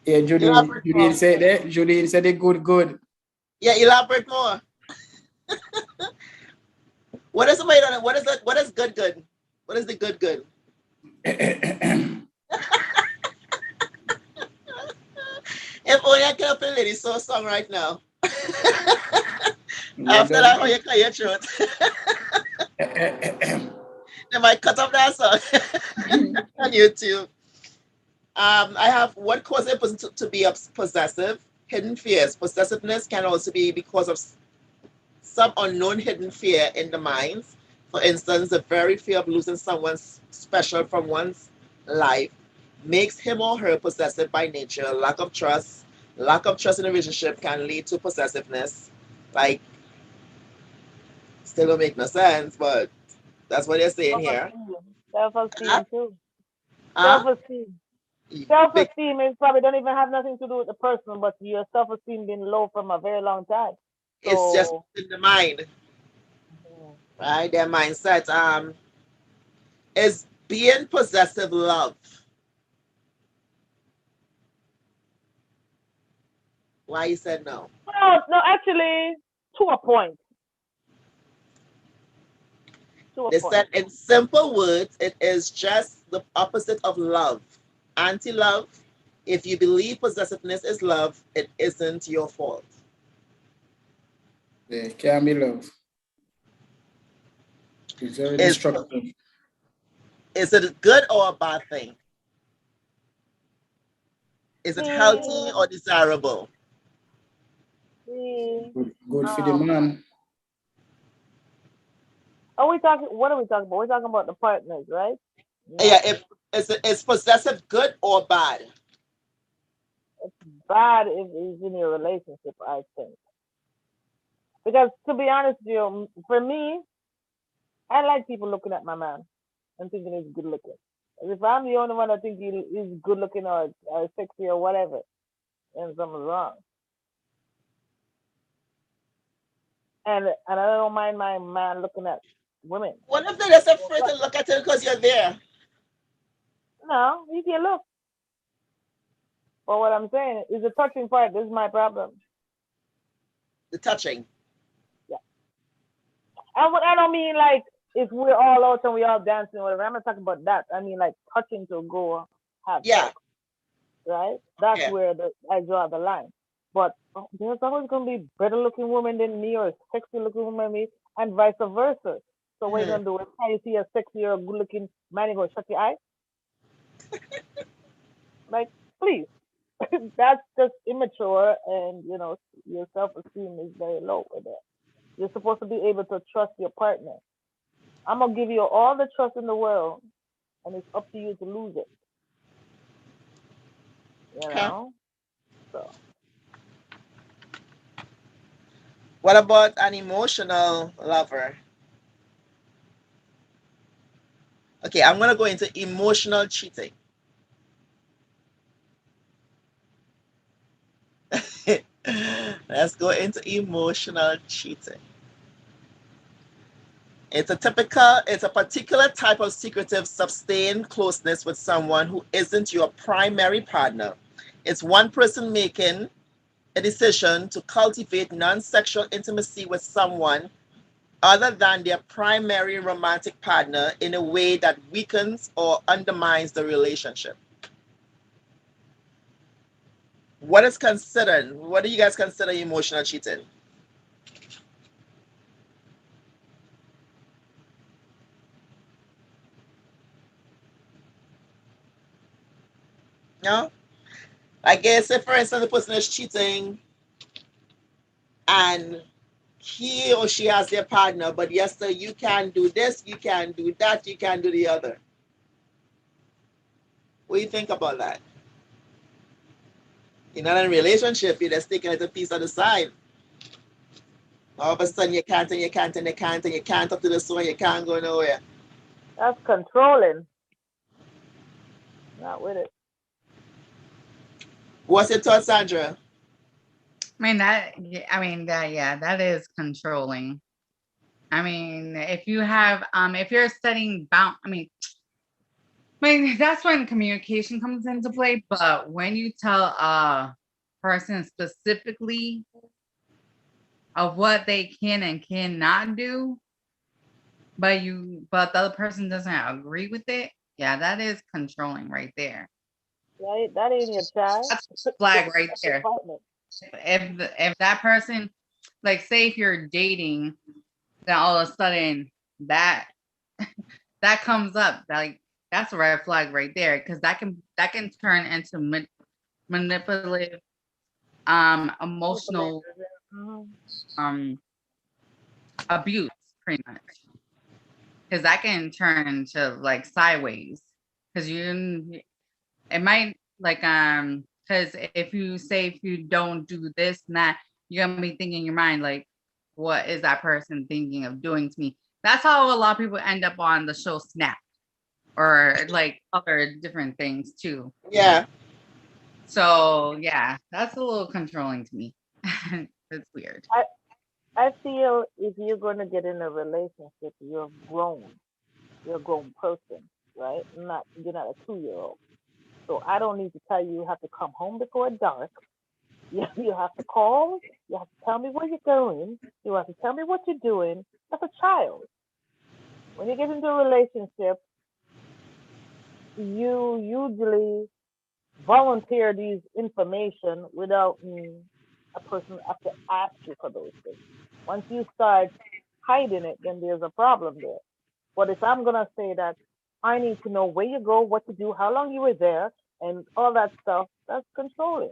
Yeah, Judy said that. Judy said it good. Yeah, elaborate more. What is wait on it? What is it? What is good? What is the good? If only I can play lady so song right now. After that, how you clear your throat? They might cut off that song on YouTube. I have what causes a person to be possessive. Hidden fears. Possessiveness can also be because of some unknown hidden fear in the minds. For instance, the very fear of losing someone special from one's life makes him or her possessive by nature. Lack of trust in a relationship can lead to possessiveness. Like, still don't make no sense, but that's what they're saying here. Self-esteem too. Huh? Self-esteem. Self-esteem is probably don't even have nothing to do with the person, but your self-esteem been low from a very long time. So, it's just in the mind, right? Their mindset. Is being possessive love? Why you said no? No, actually, to a point. To a They point. said in simple words, it is just the opposite of love. Anti-love. If you believe possessiveness is love, it isn't your fault. Yeah, it can be love. It's very Is destructive. is it a good or a bad thing? Is it healthy See, or desirable? see, Good for the um, man. are we talking? What are we talking about? We're talking about the partners, right? Yeah, Not if is possessive good or bad? bad if it's in your relationship, I think. Because to be honest with you, for me, I like people looking at my man and thinking he's good looking. If I'm the only one that think he's good looking or sexy or whatever, then something's wrong. And I don't mind my man looking at women. What if they're just afraid to look at it because you're there? No, he can look. But what I'm saying is the touching part. This is my problem. The touching. Yeah. I don't mean like if we're all out and we all dancing or whatever. I'm not talking about that. I mean like touching to go have Yeah, sex, right? That's yeah. where I draw the line. But there's always going to be better looking women than me or sexy looking women than me, and vice versa. So what you Mhm. gonna do? If you see a sexy or good looking man, you go shut your eye? Like, please. That's just immature, and your self esteem is very low with that. You're supposed to be able to trust your partner. I'm gonna give you all the trust in the world, and it's up to you to lose it. You Okay. know. So What about an emotional lover? Okay, I'm gonna go into emotional cheating. Let's go into emotional cheating. It's a particular type of secretive, sustained closeness with someone who isn't your primary partner. It's one person making a decision to cultivate non-sexual intimacy with someone other than their primary romantic partner in a way that weakens or undermines the relationship. What do you guys consider emotional cheating? No? I guess if, for instance, the person is cheating and he or she has their partner, but yes, sir, you can do this, you can do that, you can do the other. What do you think about that? You're not in a relationship, you're just taking it a piece on the side. All of a sudden, you can't and you can't and you can't and you can't up to the store, you can't go nowhere. that's controlling. Not with it. What's your thoughts, Sandra? That is controlling. I mean, if you're setting that's when communication comes into play. But when you tell a person specifically of what they can and cannot do, but the other person doesn't agree with it, yeah, that is controlling right there. Right? That ain't your child. That's a flag right That's your there. partner. If that person, like, say if you're dating, then all of a sudden that that comes up, like, that's a red flag right there, because that can turn into manipulative, emotional, Mhm. abuse, pretty much, because that can turn into like sideways, because it might, like, because if you don't do this and that, you're gonna be thinking in your mind, like, what is that person thinking of doing to me? That's how a lot of people end up on the show Snap, or like other different things too. Yeah. So yeah, that's a little controlling to me. It's weird. I feel if you're gonna get in a relationship, you're grown. You're a grown person, right? You're not a 2-year-old. So I don't need to tell you have to come home before dark. You have to call. You have to tell me where you're going. You have to tell me what you're doing. As a child, When you get into a relationship, you usually volunteer these information without a person have to ask you for those things. Once you start hiding it, then there's a problem there. But if I'm gonna say that I need to know where you go, what to do, how long you were there, and all that stuff, that's controlling.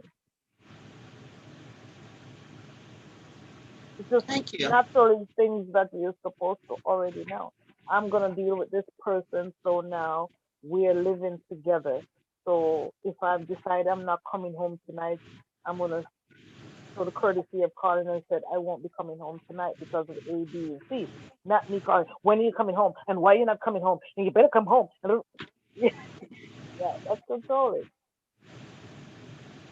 It's just Thank you. naturally things that you're supposed to already know. I'm gonna deal with this person, so now we're living together. So if I decide I'm not coming home tonight, I'm gonna show the courtesy of calling and said I won't be coming home tonight because of A, B, and C. Not me calling. When are you coming home? And why are you not coming home? And you better come home. Yeah, that's controlling.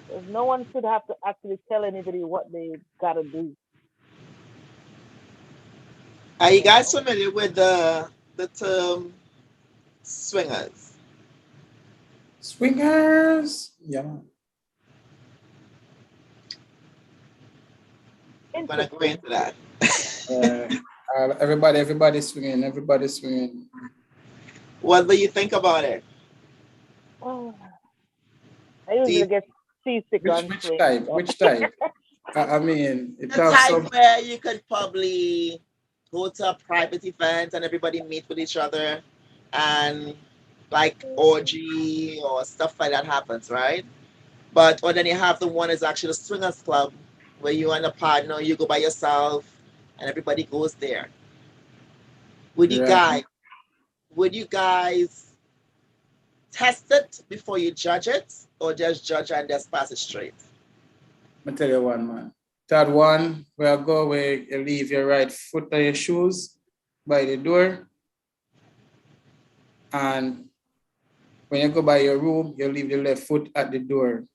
Because no one should have to actually tell anybody what they gotta do. Are you You guys know. familiar with the term swingers? Swingers. Yeah. I'm gonna go into that. Everybody's swinging. Everybody's swinging. What do you think about it? Oh, I usually get seasick on Which swing. type? Which type? I mean, it The have type some. where you could probably go to a private event and everybody meet with each other and like orgy or stuff like that happens, right? But or then you have the one is actually the swingers club where you and a partner, you go by yourself and everybody goes there. Would you Yeah. guys would you guys test it before you judge it or just judge and just pass it straight? Let me tell you one, man. Third one, where I go where you leave your right foot on your shoes by the door. And when you go by your room, you leave the left foot at the door.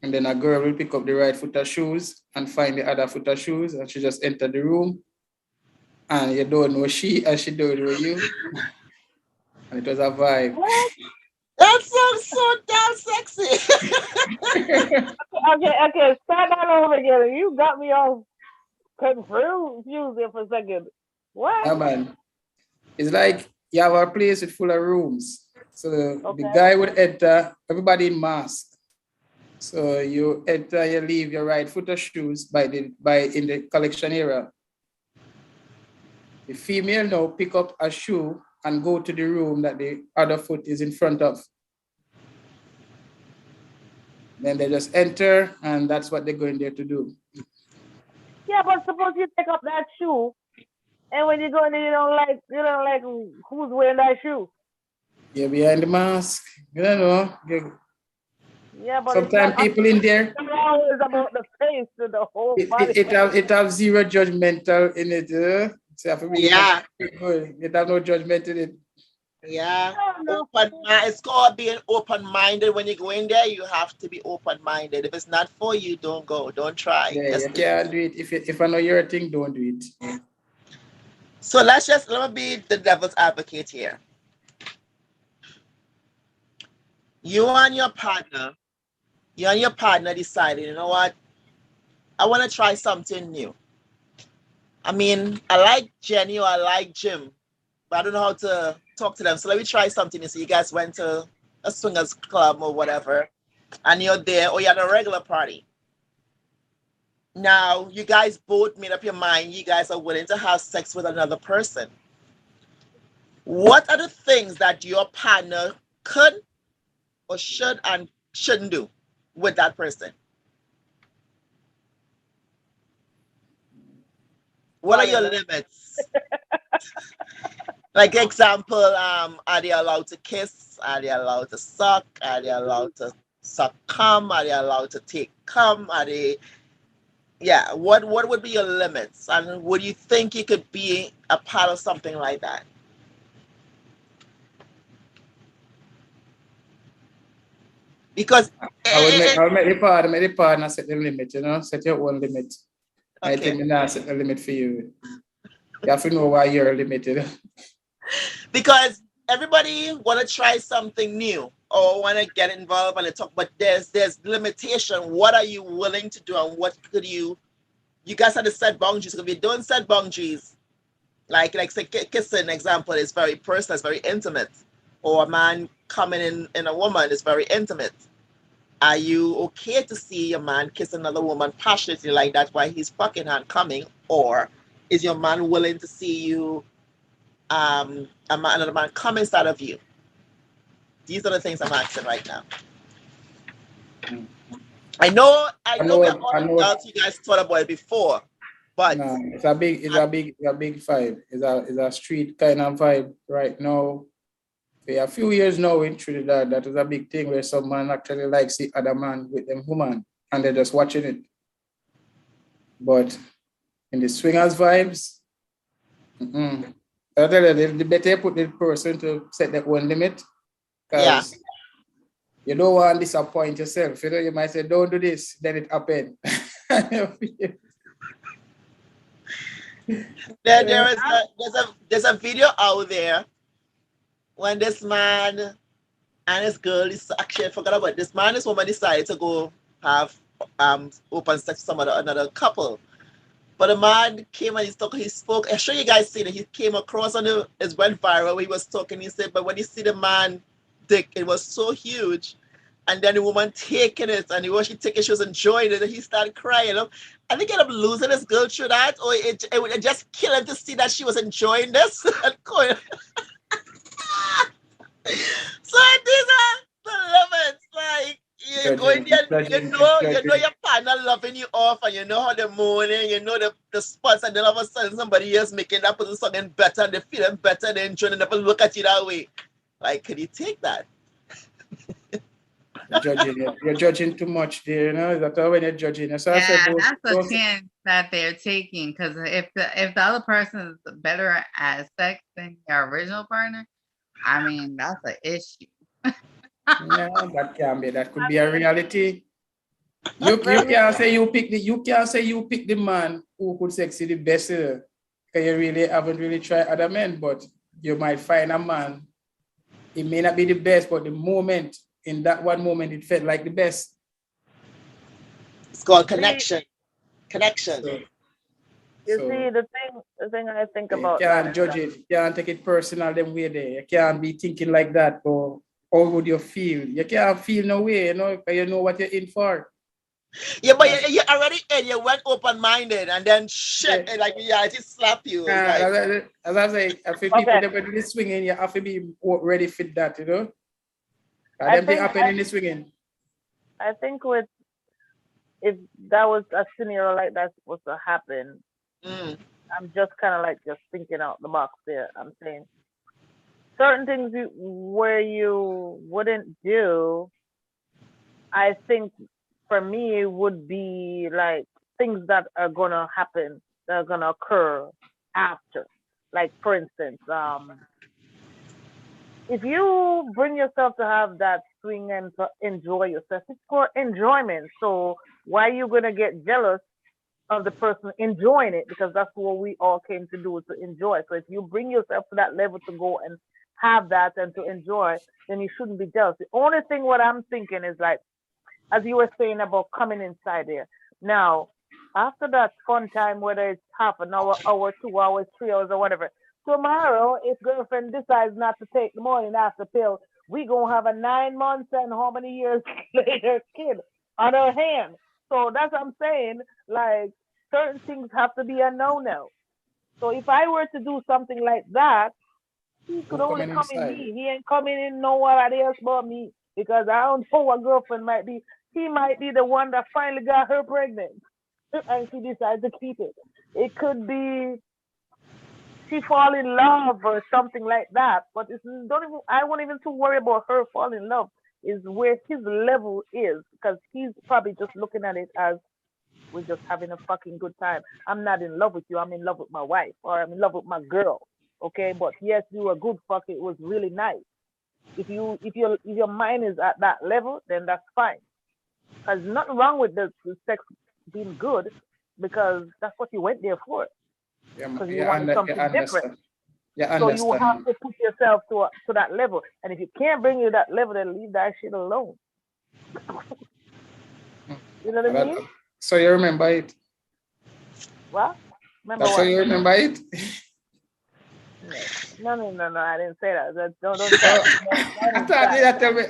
And then a girl will pick up the right foot of shoes and find the other foot of shoes, and she just enter the room. And you don't know she and she don't know you. And it was a vibe. What? That sounds so damn sexy. Okay, start that over again. You got me all confused there for a second. What? Yeah, man. It's like you have a place with full of rooms. So the Okay. guy would enter, everybody in mask. So you enter, you leave your right foot of shoes by in the collection area. The female now pick up a shoe and go to the room that the other foot is in front of. Then they just enter, and that's what they're going there to do. Yeah, but suppose you take up that shoe, and when you go in there, you don't like who's wearing that shoe. You're behind the mask. You don't know. Yeah, but it's not Sometimes people in there, always about the face to the whole body. it have zero judgmental in it. So if really Yeah. it have no judgment in it. Yeah. No. It's called being open-minded. When you go in there, you have to be open-minded. If it's not for you, don't go. Don't try. Yeah, Just you can't do it. If I know your thing, don't do it. So let me be the devil's advocate here. You and your partner decided, you know what? I want to try something new. I mean, I like Jenny or I like Jim, but I don't know how to talk to them. So let me try something new. So you guys went to a swingers club or whatever, and you're there, or you're at a regular party. Now, you guys both made up your mind. You guys are willing to have sex with another person. What are the things that your partner could or should and shouldn't do with that person? What are your limits? Like example, are they allowed to kiss? Are they allowed to suck? Are they allowed to suck cum? Are they allowed to take cum? Are they what would be your limits? And would you think you could be a part of something like that? Because I would make the partner set the limit, set your own limit. okay. I think I set a limit for you. You have to know why you're limited. Because everybody want to try something new or want to get involved and talk, but there's limitation. What are you willing to do, and what could you guys have to set boundaries? If you don't set boundaries, Like say kissing example is very personal, it's very intimate. Or a man coming in a woman is very intimate. Are you okay to see your man kiss another woman passionately like that while he's fucking her and coming? Or is your man willing to see you another man come inside of you? These are the things I'm asking right now. I know we are all adults, you guys thought about it before, but no, it's a big vibe. It's a street kind of vibe right now. For a few years now in Trinidad, that is a big thing where some man actually likes the other man with them woman and they're just watching it. But in the swingers vibes, I tell you, the better you put the person to set their own limit, because you don't want to disappoint yourself. You know, you might say, don't do this, then it happens. There's a video out there when this man and his girl is actually, I forgot about this man, this woman decided to go have open sex with some another couple. But the man came and he spoke. I'm sure you guys seen it. He came across it went viral where he was talking. He said, but when you see the man dick, it was so huge. And then the woman taking it, and when she took it, she was enjoying it, and he started crying. I think he ended up losing his girl through that, or it would just kill him to see that she was enjoying this. So these are the limits. Like you're going there, you know your partner loving you off, and you know how they're moaning, you know the spots, and then all of a sudden somebody else making that person something better, and they're feeling better, and they're enjoying it, never look at you that way. Like, could you take that? You're judging too much there, you know. Is that when you're judging? So that's a chance that they're taking, because if the other person is better at sex than your original partner, I mean, that's an issue. Yeah, that could be a reality. You can't say you pick the man who could sexy the best, because you really haven't really tried other men, but you might find a man. It may not be the best, but in that one moment, it felt like the best. It's called connection. Connection. You see, the thing I think about. You can't judge it. You can't take it personal them way there. You can't be thinking like that. Or how would you feel? You can't feel no way, you know, because you know what you're in for. Yeah, but you already in. You went open-minded, and then shit, and like reality slap you. As I say, if people never do the swinging, you have to be ready for that, you know. And them happen in the swinging. I think if that was a scenario like that's supposed to happen, I'm just kind of like just thinking out the box there. I'm saying certain things where you wouldn't do, I think for me would be like things that are gonna happen, that are gonna occur after. Like for instance, if you bring yourself to have that swing and to enjoy yourself, it's for enjoyment. So why are you gonna get jealous of the person enjoying it? Because that's what we all came to do, is to enjoy. So if you bring yourself to that level to go and have that and to enjoy, then you shouldn't be jealous. The only thing what I'm thinking is like, as you were saying about coming inside there. Now, after that fun time, whether it's half an hour, 2 hours, 3 hours, or whatever, tomorrow, if girlfriend decides not to take the morning after pill, we gonna have a 9 months and how many years later kid on her hand. So that's what I'm saying. Like, certain things have to be a no-no. So if I were to do something like that, he could only come in me. He ain't coming in nobody else but me, because I don't know what girlfriend might be. He might be the one that finally got her pregnant and she decides to keep it. It could be she fall in love or something like that. But I won't even too worry about her falling in love. Is where his level is, because he's probably just looking at it as we're just having a fucking good time. I'm not in love with you. I'm in love with my wife, or I'm in love with my girl. Okay, but yes, you were good. Fuck, it was really nice. If your mind is at that level, then that's fine. There's nothing wrong with the sex being good, because that's what you went there for. Because you wanted something different. So you have to put yourself to that level. And if you can't bring you that level, then leave that shit alone. You know what I mean? So you remember it? What? That's how you remember it? No, I didn't say that. Don't try. I thought you had to tell me.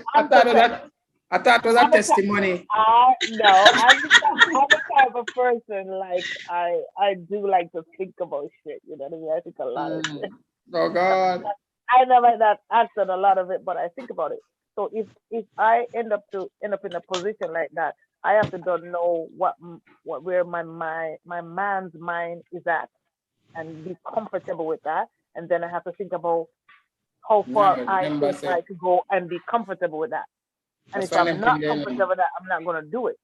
I thought it was a testimony. I'm the type of person like I do like to think about shit. You know what I mean? I think a lot of shit. Oh God. I never that answered a lot of it, but I think about it. So if I end up in a position like that, I have to don't know where my man's mind is at, and be comfortable with that, and then I have to think about how far I Remember, can try to go and be comfortable with that. And if I'm not comfortable with that, I'm not gonna do it.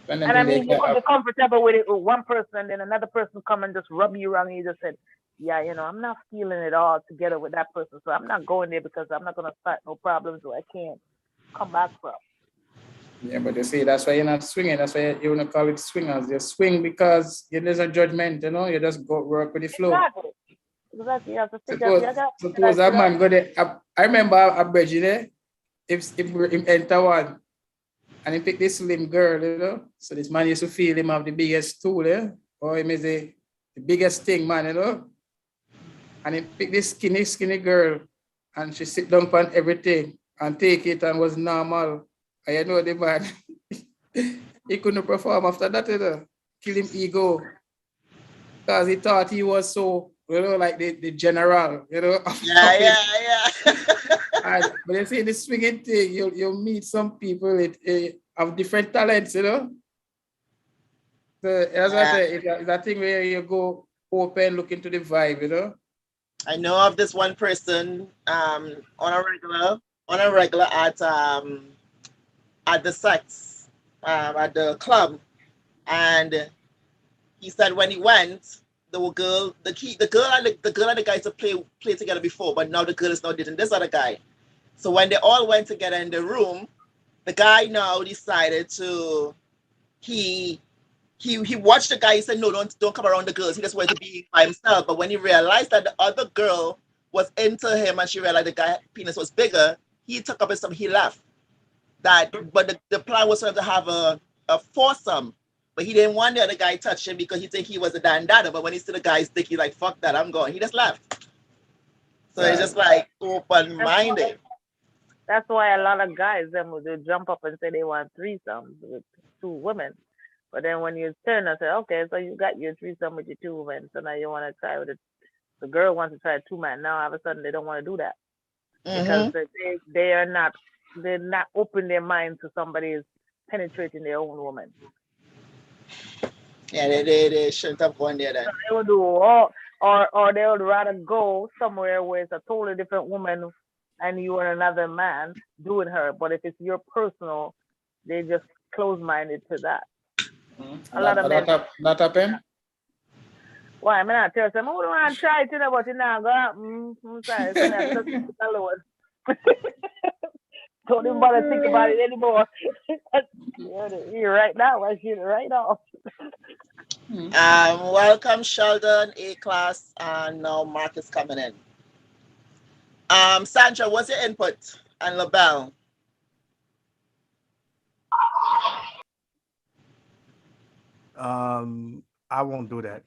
And I mean, you could be comfortable with it with one person, and then another person come and just rub you wrong, and you just said, yeah, I'm not feeling it all together with that person, so I'm not going there because I'm not gonna start no problems where I can't come back from. Yeah, but you see, that's why you're not swinging. That's why you want to call it swingers. You swing because there's a judgment, you just go work with the flow. Exactly. You have to think suppose that man go there. I remember a bridge there. If him enter one and he pick this slim girl, so this man used to feel him have the biggest tool, or him is the biggest thing, man, and he pick this skinny girl and she sit down on everything and take it and was normal. And the man, he couldn't perform after that, kill him ego. Because he thought he was so, like the general, Yeah. But you see, the swinging thing, you'll meet some people have different talents, So that's what it's a thing where you go open, look into the vibe, I know of this one person on a regular at the sex at the club, and he said when he went, the girl and the guy to play together before, but now the girl is now dating this other guy. So when they all went together in the room, the guy now decided to he watched the guy. He said, no, don't come around the girls. He just wanted to be by himself. But when he realized that the other girl was into him and she realized the guy's penis was bigger, he took up his stuff. He left. But the plan was for him to have a foursome. But he didn't want the other guy touching because he think he was a dandada. But when he see the guy's dick, he's like, fuck that, I'm going. He just left. So it's just like open-minded. That's why a lot of guys then will jump up and say they want threesomes with two women. But then when you turn and say, okay, so you got your threesome with your two women, so now you want to try with the girl wants to try a 2-man. Now all of a sudden they don't want to do that because they're not open their mind to somebody is penetrating their own woman. Yeah, they shouldn't have gone there then. So they would do or they would rather go somewhere where it's a totally different woman and you and another man doing her. But if it's your personal, they just close-minded to that. A lot of men. That happen? Why? I'm not telling them, who don't want to try it, but you now go, I'm sorry, so I'm just alone. Don't even bother think about it anymore. You're right now, I shoot it right off. Welcome Sheldon, A-class, and now Mark is coming in. Sandra, what's your input? And LaBelle. I won't do that.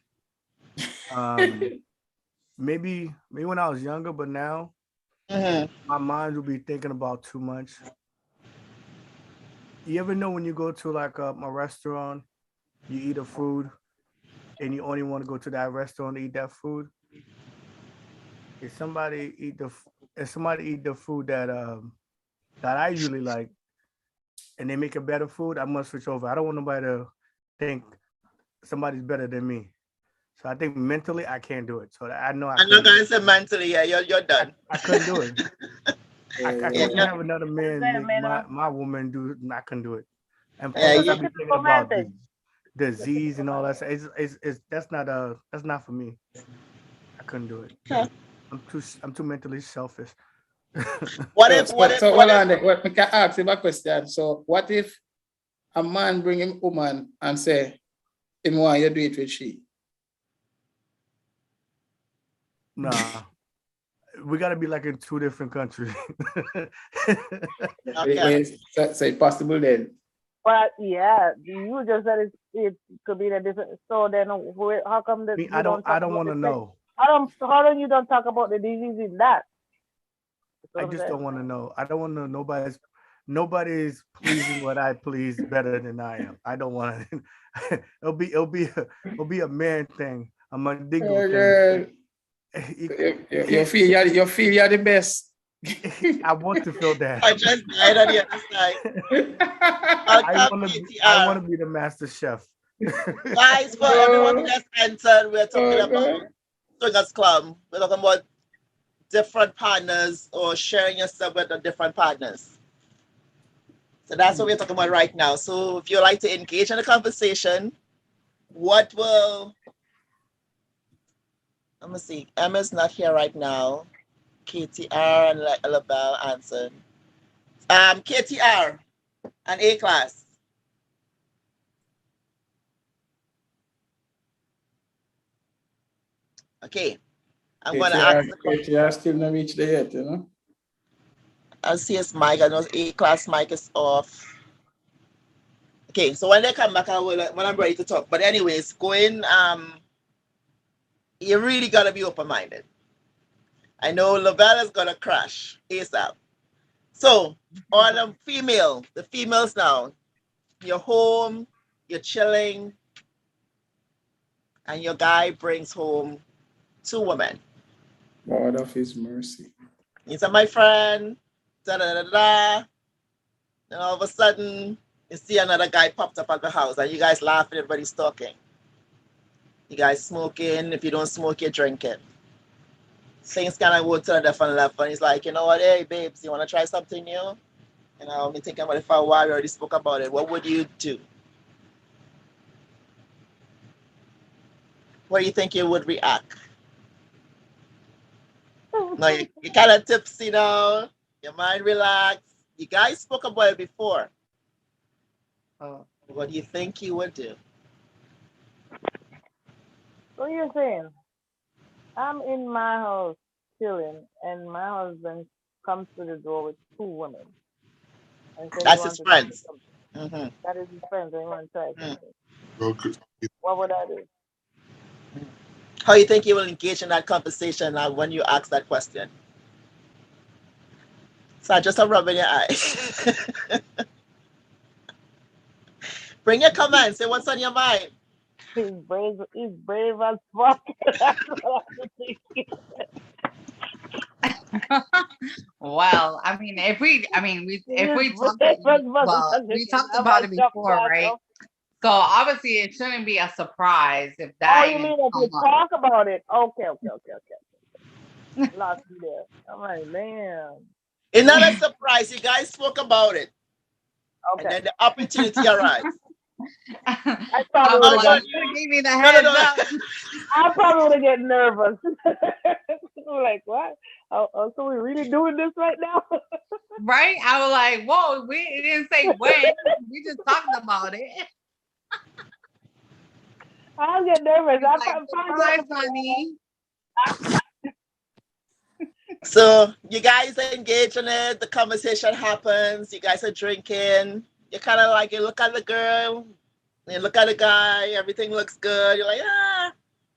Maybe when I was younger, but now my mind will be thinking about too much. You ever know when you go to like a restaurant, you eat a food, and you only want to go to that restaurant to eat that food? If somebody eat the food that I usually like, and they make a better food, I must switch over. I don't want nobody to think somebody's better than me. So I think mentally I can't do it. So I know I'm not gonna say mentally, yeah, you're done. I couldn't do it. I couldn't have another man make my woman do. I couldn't do it. And plus, I be thinking about the disease and all that. It's that's not for me. I couldn't do it. Okay. I'm too mentally selfish. What if I can ask him a question. So what if a man bring him woman and say, him want you do it with she? Nah. We gotta be like in two different countries. Okay. So it's possible then. But yeah, you just said it could be the different. So then, how come that? I don't want to know. How don't you don't talk about the disease in that? That's what I I'm just saying. don't want to know. I don't want to know nobody's pleasing what I please better than I am. I don't want to. it'll be a man thing, a mandingo Oh, thing. girl. You You can't. feel you're the best. I want to feel that. I just died on the other side. Welcome, I want KTR. to be the master chef. Guys, for everyone who Oh, just entered, we're talking oh, about God. Swingers Club. We're talking about different partners or sharing yourself with the different partners. So that's what we're talking about right now. So if you like to engage in the conversation, what will let me see. Emma's not here right now. KTR and Labelle answered. KTR and A class. Okay. I'm gonna ask the question. KTR still not reached there yet, you know? I'll see his mic. I know A class mic is off. Okay, so when they come back, I will when I'm ready to talk. But anyways, going you really gotta be open-minded. I know Lavelle is gonna crash ASAP. So on the females now, you're home, you're chilling, and your guy brings home two women. God of his mercy. He said, my friend, da da da da. And all of a sudden, you see another guy popped up at the house, and you guys laughing, everybody's talking. You guys smoking. If you don't smoke, you're drinking. Things kind of go to a different level. And he's like, you know what, hey, babes, you want to try something new? You know, me thinking about it for a while. We already spoke about it. What would you do? Where do you think you would react? No, you kind of tipsy now. Your mind relaxed. You guys spoke about it before. What do you think you would do? What are you saying? I'm in my house chilling, and my husband comes to the door with two women and said he That's his wants to try friends. something. Mm-hmm. That is his friend, and he wants to try Mm. something. What would I do? How you think you will engage in that conversation when you ask that question? So just a rub in your eyes. Bring your comments. Say what's on your mind. He's brave. He's brave as fuck. That's what I'm thinking. Well, I mean, if we He's talked, brave as fuck. well, we talked I about might it jump before, back right? up. So obviously, it shouldn't be a surprise if Oh, that you even mean if you come up. talk about it? Okay. Lost me there. I'm like, man. It's not a surprise. You guys spoke about it. And Okay. then the opportunity arrives. I probably I'm would like, have got. you should have gave me the No, heads no, no. up, I probably would have get nervous. I'm like, what? Oh, so we really doing this right now? right? I was like, whoa, we didn't say when. We just talked about it. I'll get nervous. He's I'm like, probably surprise, honey. So you guys engage in it. The conversation happens. You guys are drinking. You kind of like, you look at the girl. You look at the guy. Everything looks good. You're like,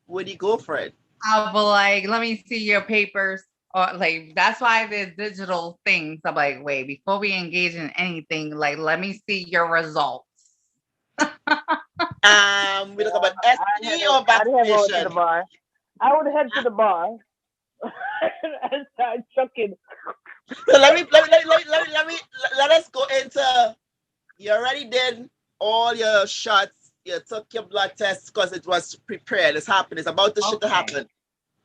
would you go for it? I'll be like, let me see your papers. Or like, that's why there's digital things. I'm like, wait, before we engage in anything, like, let me see your results. We talk about STD or I'd head over to the vaccination. bar. I would head to the bar and start chucking. So let us go into. You already did all your shots. You took your blood tests because it was prepared. It's happening. It's about this shit to happen.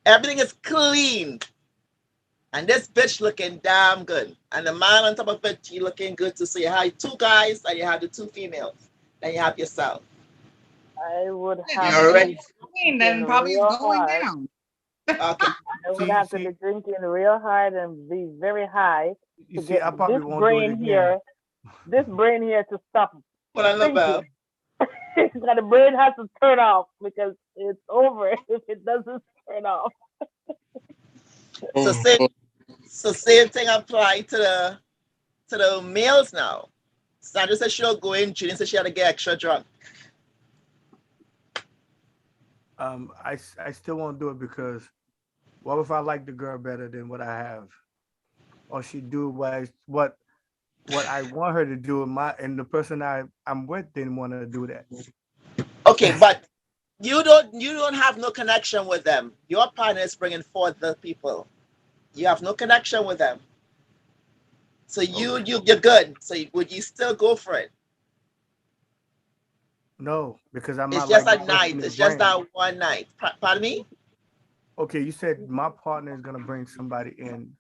Everything is clean. And this bitch looking damn good. And the man on top of it, he looking good too. So you have two guys and you have the two females. Then you have yourself. I would You have already. Then probably it's going down. Okay. I would have to be drinking real hard and be very high You to see, get I probably this won't do it brain again. here, this brain here to stop Put on Lavelle. thinking. The brain has to turn off because it's over if it doesn't turn off. So same thing apply to the males now. Sandra said she'll go in. Julian said she had to get extra drunk. I still won't do it because What if I like the girl better than what I have, or she do what I want her to do, and the person I'm with didn't want to do that. Okay, but you don't have no connection with them. Your partner is bringing forth the people. You have no connection with them. So you're good. So would you still go for it? No, because I'm It's not just like the a person night. they It's just bring. that one night. Pardon me? Okay, you said my partner is gonna bring somebody in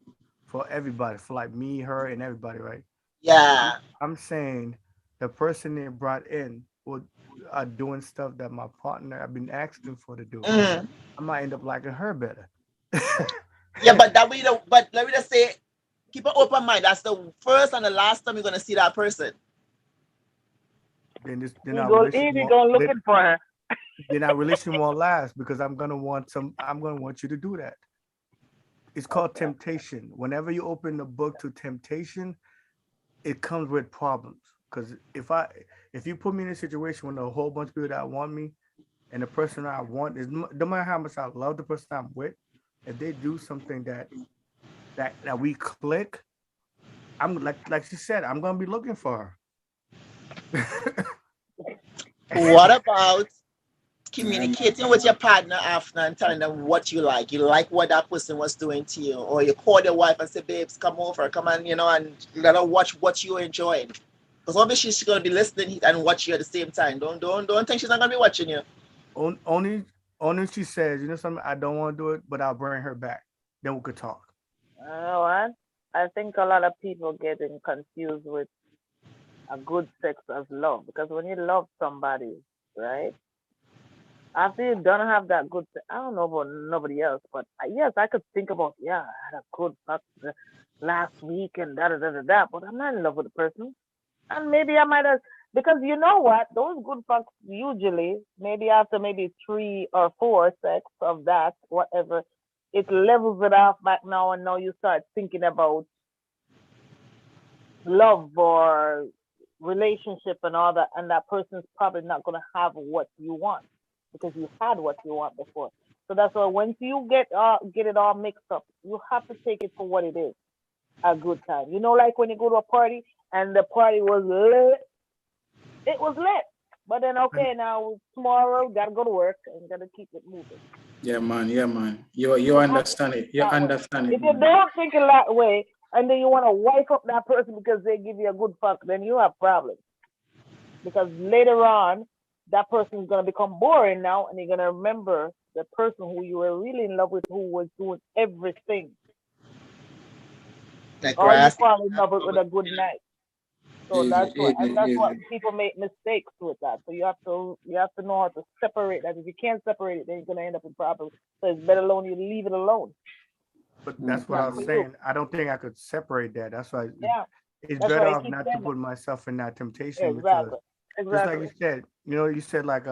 for everybody, for like me, her, and everybody, right? I'm Yeah. I'm saying the person they brought in would are doing stuff that my partner I've been asking for to do. Mhm. I might end up liking her better. Yeah, but that we don't. But let me just say, keep an open mind. That's the first and the last time you're gonna see that person. Then He our go, relationship he be won't going looking for her. then our relationship won't last because I'm gonna want you to do that. It's called Okay. temptation. Whenever you open the book to temptation, it comes with problems. Because if you put me in a situation with a whole bunch of people that want me, and the person I want is no matter how much I love the person I'm with, if they do something that we click, I'm like she said, I'm gonna be looking for her. What about Yeah, communicating with your partner after and telling them what you like? You like what that person was doing to you, or you call your wife and say, "Babes, come over, come on, and let her watch what you're enjoying." Because obviously she's gonna be listening and watch you at the same time. Don't think she's not gonna be watching you. only only she says, you know something, I don't want to do it, but I'll bring her back. Then we could talk. You know what? I think a lot of people getting confused with a good sex as love because when you love somebody, right? After you don't have that good, I don't know about nobody else, but yes, I could think about, yeah, I had a good fuck last week and da da da da da, but I'm not in love with the person. And maybe I might have, because you know what? Those good fucks usually, maybe after maybe 3 or 4 sex of that, whatever, it levels it off back now, and now you start thinking about love or relationship and all that, and that person's probably not going to have what you want because you had what you want before. So that's why once you get it all mixed up, you have to take it for what it is, a good time. You know, like when you go to a party and the party was lit, it was lit. But then And okay, now tomorrow gotta go to work and gotta keep it moving. yeah, man. Yeah, man. You You have to understand think it. it You that way. understand it, If you man. don't think it that way, and then you want to wipe up that person because they give you a good fuck, then you have problems. Because later on, that person is gonna become boring now, and you're gonna remember the person who you were really in love with, who was doing everything, The or you grass. fall in love with a good night. So Easy, that's what easy. people make mistakes with that. So you have to know how to separate that. If you can't separate it, then you're gonna end up in problems. So it's better alone you leave it alone. but Mm. that's what I Not was for you. saying. I don't think I could separate that. That's why Yeah. it's That's better why I off keep not to saying put that. myself in that temptation because Exactly. just like Exactly. you said, you said like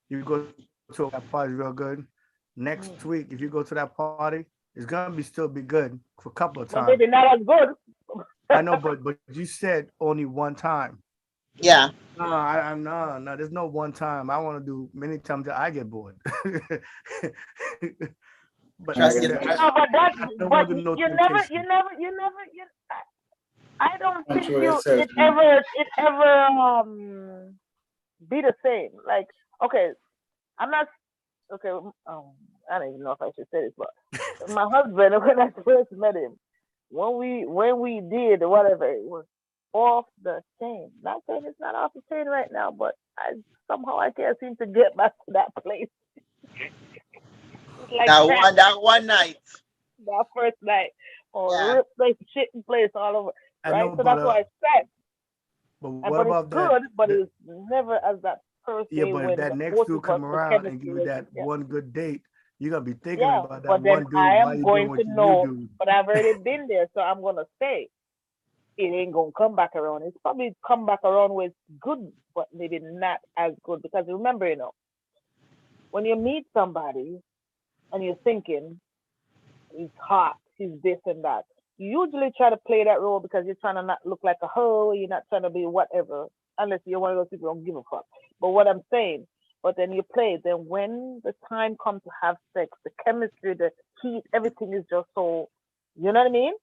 you go to a party real good. Next week, if you go to that party, it's gonna still be good for a couple of times. But maybe not as good. I know, but you said only one time. Yeah. No, no. There's no one time. I want to do many times that I get bored. But like I Trust you. said, Mm. No, but that, I don't but want to do no you temptation. never, I don't think Control yourself, it man. ever be the same. Like, okay, I'm not, okay, I don't even know if I should say this, but my husband, when I first met him, when we did whatever, it was off the chain. Not saying it's not off the chain right now, but I can't seem to get back to that place. It's like That crack one. That one night. that first night or Yeah. rip the shit in place all over, I right? know, So that's why I said, but and what but it's about that? good, but it's never as that first Yeah, day but if when that the next both dude of us, come the around and give chemistry you was, that yeah. one good date, you're gonna be thinking Yeah, about that but then one I dude. Why am you doing going what to you know, do? but I've already been there, so I'm gonna say it ain't gonna come back around. It's probably come back around with good, but maybe not as good. Because remember, when you meet somebody and you're thinking he's hot, he's this and that, you usually try to play that role because you're trying to not look like a hoe, you're not trying to be whatever, unless you're one of those people who don't give a fuck. But what I'm saying, but then you play. Then when the time comes to have sex, the chemistry, the heat, everything is just so, you know what I mean?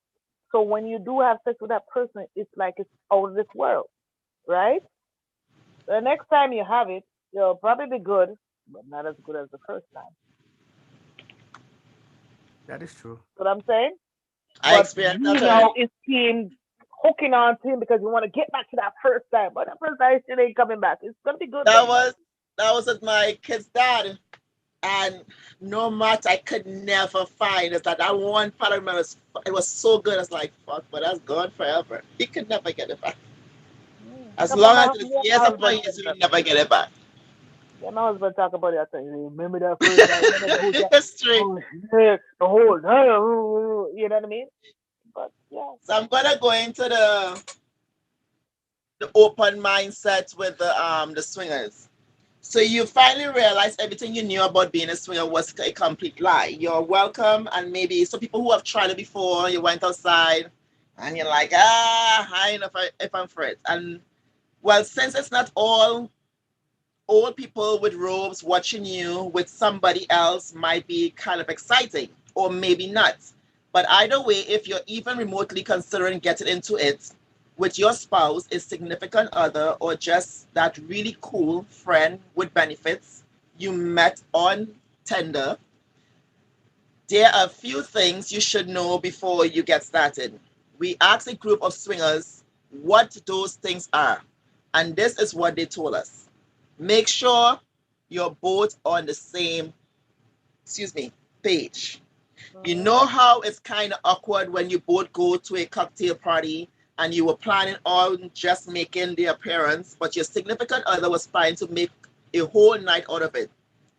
So when you do have sex with that person, it's like it's out of this world, right? The next time you have it, you'll probably be good, but not as good as the first time. That is true. What I'm saying? I But experienced that you already. know, it's team hooking on to him because you want to get back to that first time. But that first time still ain't coming back. It's gonna be good That though. was that was with my kid's dad. And no matter, I could never find it. That one part of me it was so good. I was like, fuck, but that's gone forever. He could never get it back. As Come on, long as it's my years upon husband said years, you that. will never get it back. Yeah, my husband talk about it. I say, remember that first time? Remember the whole time? History. Oh, yeah, the whole time. You know what I mean? But yeah. So I'm gonna go into the open mindset with the swingers. So you finally realize everything you knew about being a swinger was a complete lie. You're welcome, and maybe some people who have tried it before, you went outside, and you're like, I don't know if I'm for it. And well, since it's not all old people with robes watching you with somebody else might be kind of exciting, or maybe not. But either way, if you're even remotely considering getting into it with your spouse, a significant other, or just that really cool friend with benefits you met on Tinder, there are a few things you should know before you get started. We asked a group of swingers what those things are, and this is what they told us. Make sure you're both on the same, page. You Mm-hmm. know how it's kind of awkward when you both go to a cocktail party and you were planning on just making the appearance, but your significant other was trying to make a whole night out of it.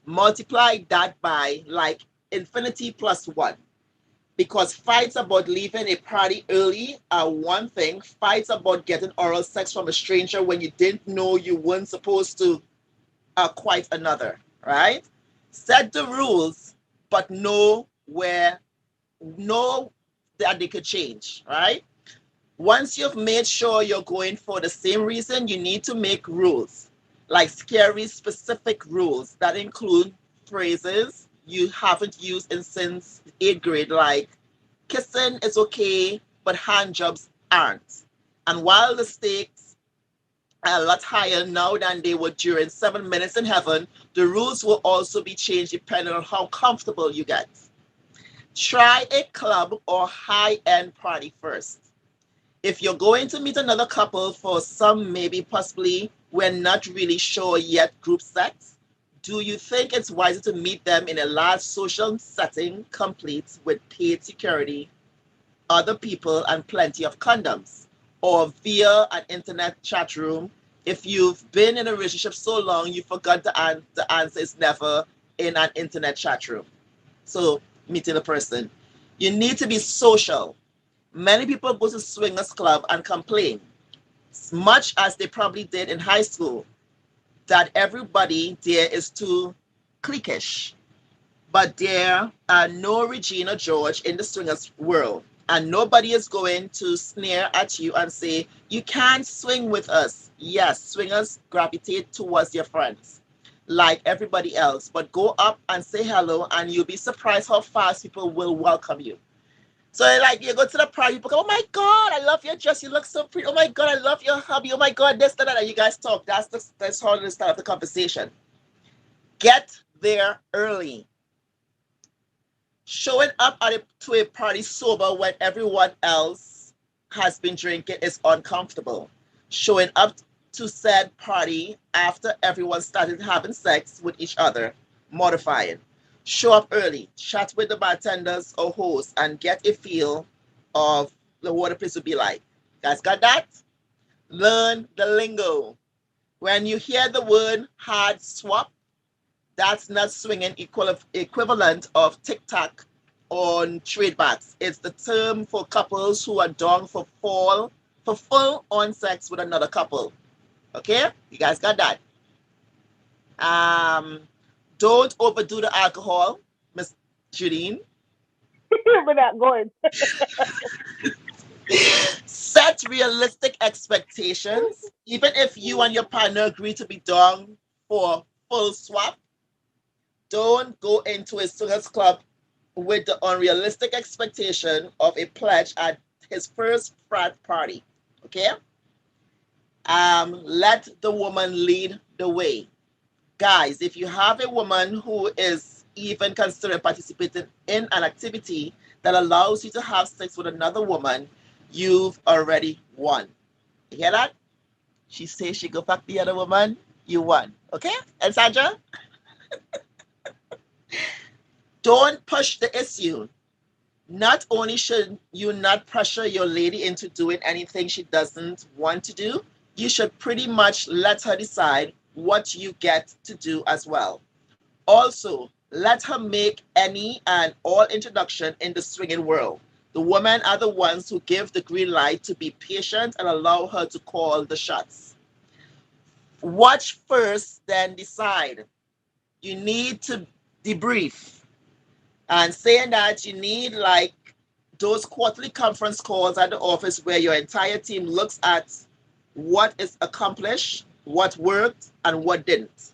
Multiply that by like infinity plus one. Because fights about leaving a party early are one thing, fights about getting oral sex from a stranger when you didn't know you weren't supposed to are quite another, right? Set the rules, but know that they could change, right? Once you've made sure you're going for the same reason, you need to make rules, like scary specific rules that include phrases you haven't used in since 8th grade, like kissing is okay, but hand jobs aren't. And while the stakes are a lot higher now than they were during 7 minutes in heaven, the rules will also be changed depending on how comfortable you get. Try a club or high end party first. If you're going to meet another couple for some, maybe possibly, we're not really sure yet, group sex, do you think it's wiser to meet them in a large social setting complete with paid security, other people, and plenty of condoms, or via an internet chat room? If you've been in a relationship so long, you forgot the answer is never in an internet chat room. So, meeting a person. You need to be social. Many people go to swingers club and complain, much as they probably did in high school, that everybody there is too cliquish. But there are no Regina George in the swingers world, and nobody is going to sneer at you and say, you can't swing with us. Yes, swingers gravitate towards their friends, like everybody else, but go up and say hello, and you'll be surprised how fast people will welcome you. So like you go to the party, people go, oh my God, I love your dress. You look so pretty. Oh my God, I love your hubby. Oh my God, this, that, and you guys talk. That's how to start the conversation. Get there early. Showing up to a party sober when everyone else has been drinking is uncomfortable. Showing up to said party after everyone started having sex with each other, mortifying. Show up early, chat with the bartenders or hosts, and get a feel of the what a place would be like. Guys, got that? Learn the lingo. When you hear the word hard swap, that's not swinging equivalent of TikTok on tradebacks. It's the term for couples who are down for full on sex with another couple. Okay, you guys got that? Um, don't overdo the alcohol, Miss Judine. We're not going. Set realistic expectations. Even if you and your partner agree to be down for full swap. Don't go into a swingers club with the unrealistic expectation of a pledge at his first frat party. Okay? Let the woman lead the way. Guys, if you have a woman who is even considering participating in an activity that allows you to have sex with another woman, you've already won. You hear that? She says she go fuck the other woman, you won. Okay? And Sandra? Don't push the issue. Not only should you not pressure your lady into doing anything she doesn't want to do, you should pretty much let her decide what you get to do as well. Also, let her make any and all introduction in the swinging world. The women are the ones who give the green light to be patient and allow her to call the shots. Watch first, then decide. You need to debrief. And saying that, you need like those quarterly conference calls at the office where your entire team looks at what is accomplished, what worked, and what didn't.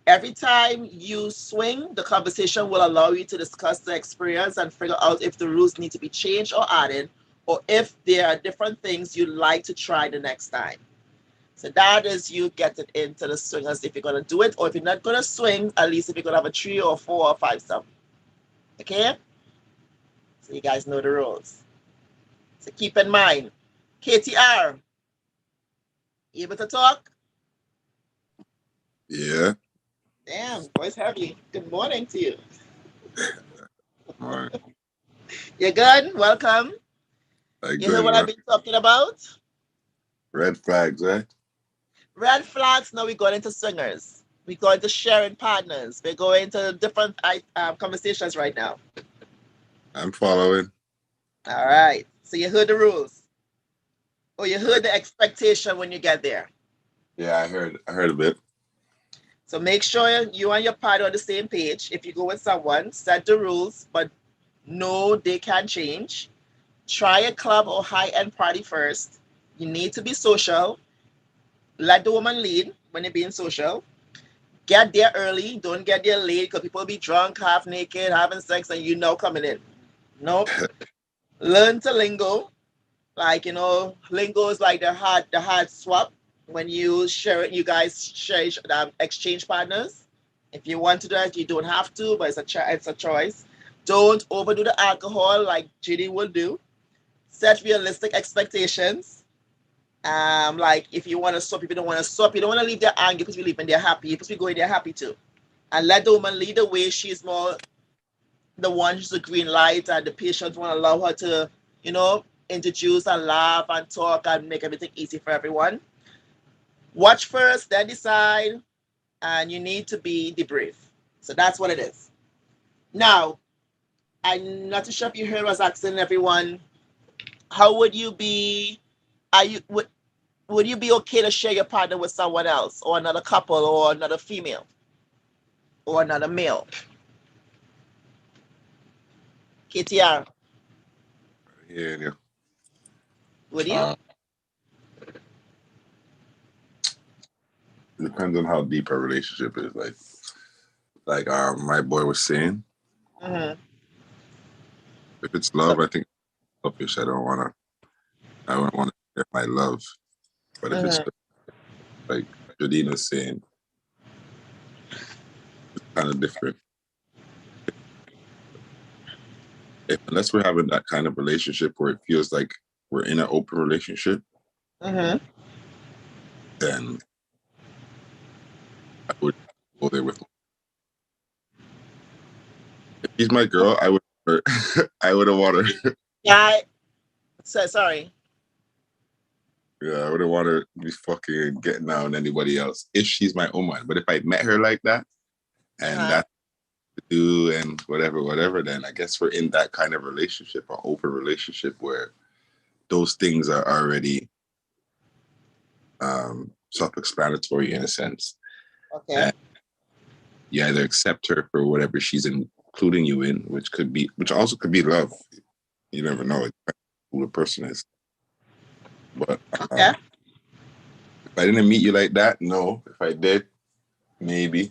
Every time you swing, the conversation will allow you to discuss the experience and figure out if the rules need to be changed or added, or if there are different things you'd like to try the next time. So that is you getting into the swingers if you're going to do it, or if you're not going to swing, at least if you're going to have a 3 or 4 or 5 some. Okay? So you guys know the rules. So keep in mind. KTR, you able to talk? Yeah. Damn, voice heavy. Good morning to you. All right. You good? Welcome. You heard what I've been talking about? Red flags, eh? Red flags. Now we got into swingers. We go into sharing partners. We're going to different conversations right now. I'm following. All right. So you heard the rules. Or you heard the expectation when you get there. Yeah, I heard a bit. So make sure you and your partner are on the same page. If you go with someone, set the rules, but no, they can change. Try a club or high-end party first. You need to be social. Let the woman lead when you're being social. Get there early. Don't get there late because people be drunk, half naked, having sex, and you know coming in. Nope. Learn to lingo. Like, lingo is like the hard swap. When you share it, you guys share exchange partners. If you want to do that, you don't have to, but it's a choice. Don't overdo the alcohol like Judy will do. Set realistic expectations. Like if you want to swap, if you don't want to swap, you don't want to leave their angry because we leave and they're happy. Because we go in, they're happy too. And let the woman lead the way. She's more the one who's the green light, and the patient want to allow her to, introduce and laugh and talk and make everything easy for everyone. Watch first, then decide, and you need to be debrief. So that's what it is. Now, I'm not too sure if you heard us asking everyone, how would you be? Are you would you be okay to share your partner with someone else, or another couple, or another female, or another male? KTR, Yeah. would you? Depends on how deep a relationship is. Like my boy was saying, Mm-hmm. if it's love, I think selfish. I don't want to share my love. But if it's like Jadina's saying, it's kind of different. Unless we're having that kind of relationship where it feels like we're in an open relationship, Mm-hmm. then I would go there with. If she's my girl, I would. I wouldn't want her. Yeah. Sorry. Yeah, I wouldn't want her to be fucking getting down anybody else if she's my woman. But if I met her like that, and that's to do and whatever, then I guess we're in that kind of relationship, an open relationship where those things are already self-explanatory in a sense. Okay. And you either accept her for whatever she's including you in, which also could be love. You never know who the person is. But if I didn't meet you like that, no. If I did, maybe.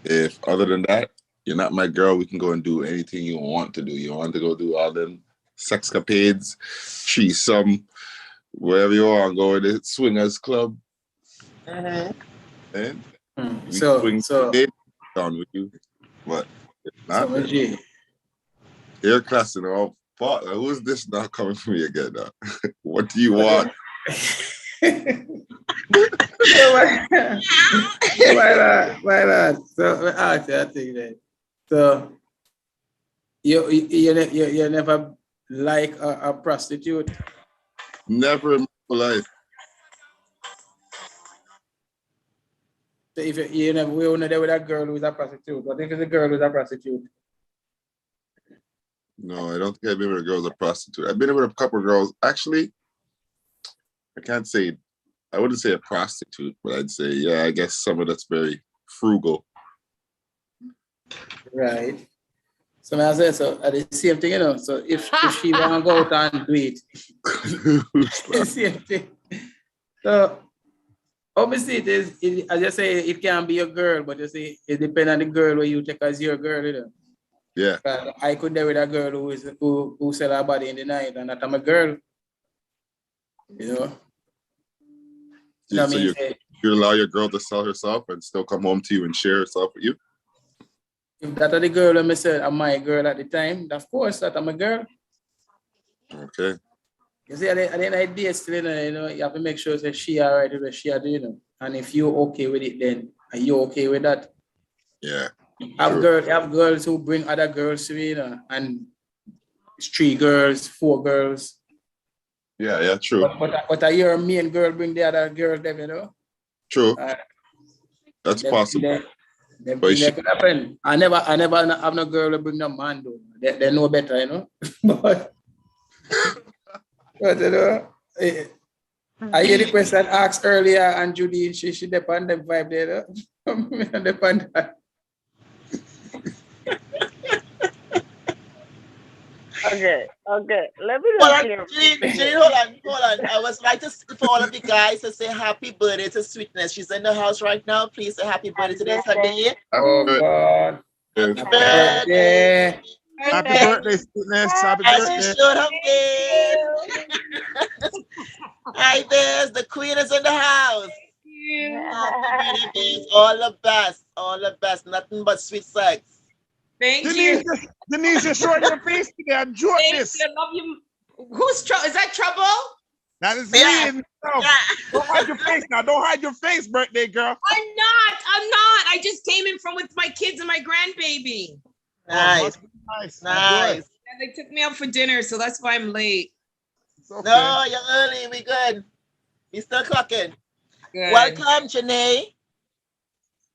If other than that, you're not my girl, we can go and do anything you want to do. You want to go do all them sexcapades, threesome, wherever you want, go to the swingers club. And we swing down with you. But if not, then your class and all. Fuck, who's this now coming for me again now? What do you want? Why not? So I think that. So you never like a prostitute? Never in my life. So if you never we only there with a girl who's a prostitute, what if it's a girl who's a prostitute? No, I don't think I've been with a girl who's a prostitute. I've been with a couple of girls. Actually, I can't say, I wouldn't say a prostitute, but I'd say, yeah, I guess someone that's very frugal. Right. So I say, so at the same thing, you know. So if she wanna go out and do it, the same thing. So obviously it is, as you say, it can be a girl, but you see, it depends on the girl where you take as your girl, you know. Yeah. I could date with a girl who sell her body in the night, and that I'm a girl. You know. Yeah, so you allow your girl to sell herself and still come home to you and share herself with you? If that are the girl that I said I'm my girl at the time, of course that I'm a girl. Okay. You see, at the end of the day, still, you know, you have to make sure that she all right with what she are doing, you know. And if you're okay with it, then are you okay with that? Yeah. I have girls who bring other girls to me, you know, and it's 3 girls, 4 girls. Yeah, true. But a year me and girl bring the other girl them, you know. True. That's possible. That could happen. I never have no girl to bring no man though. They know better, you know. but you know, I hear the question asked earlier, and Judy, she depend the vibe there, you know? Depend that. Okay. Let me Hold just on, Jean, hold on. I was like to for all of the guys to say happy birthday to Sweetness. She's in the house right now. Please say happy birthday. Today's her day. Oh God. Happy birthday. Happy birthday, Sweetness. Happy birthday. She showed her face. Hi, there's the queen is in the house. Happy birthday, babes. All the best. All the best. Nothing but sweet sex. Thank you. Denise, you're showing your face today. I'm enjoying this. I love you. Who's trouble? Is that trouble? That is me. Yeah. Don't hide your face now. Don't hide your face, birthday girl. I'm not. I just came in from with my kids and my grandbaby. Nice. And they took me out for dinner, so that's why I'm late. Okay. No, you're early. We good. We still clocking. Good. Welcome, Janae.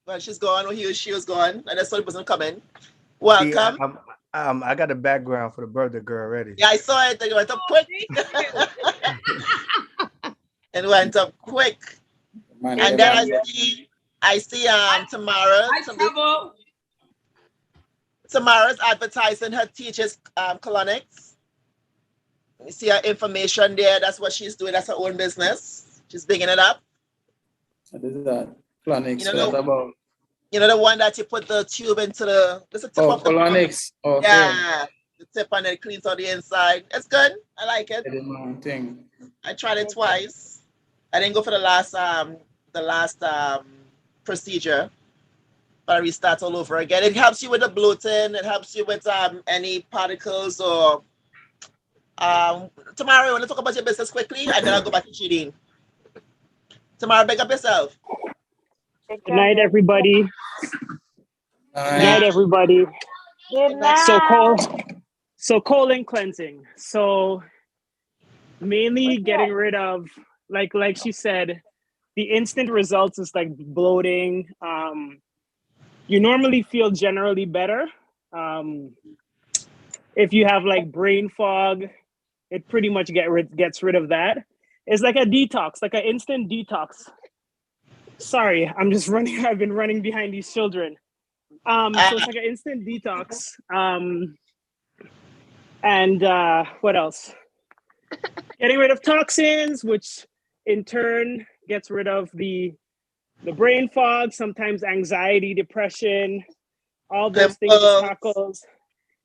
Well, she's gone. She was gone. And that's why it wasn't coming. Welcome. Yeah, I got a background for the birthday girl already. Yeah, I saw it. It went up quick. It went up quick. And then I see Tamara's advertising her teacher's colonics. You see her information there. That's what she's doing. That's her own business. She's bigging it up. What is that? Colonics. You know the one that you put the tube into the tip of the colonics. Okay. Yeah. The tip and it cleans out the inside. It's good. I like it. Thing. I tried it twice. I didn't go for the last procedure. But I restart all over again. It helps you with the bloating. It helps you with any particles or Tamara, you want to talk about your business quickly? And then I'll go back to cheating. Tamara, big up yourself. Good night, everybody. Good night, everybody. Good night. So colon cleansing. So mainly getting rid of, like she said, the instant results is like bloating. You normally feel generally better. If you have like brain fog, it pretty much gets rid of that. It's like a detox, like an instant detox. Sorry, I'm just running. I've been running behind these children. So it's like an instant detox. And what else? Getting rid of toxins, which in turn gets rid of the the brain fog, sometimes anxiety, depression, all those things it tackles.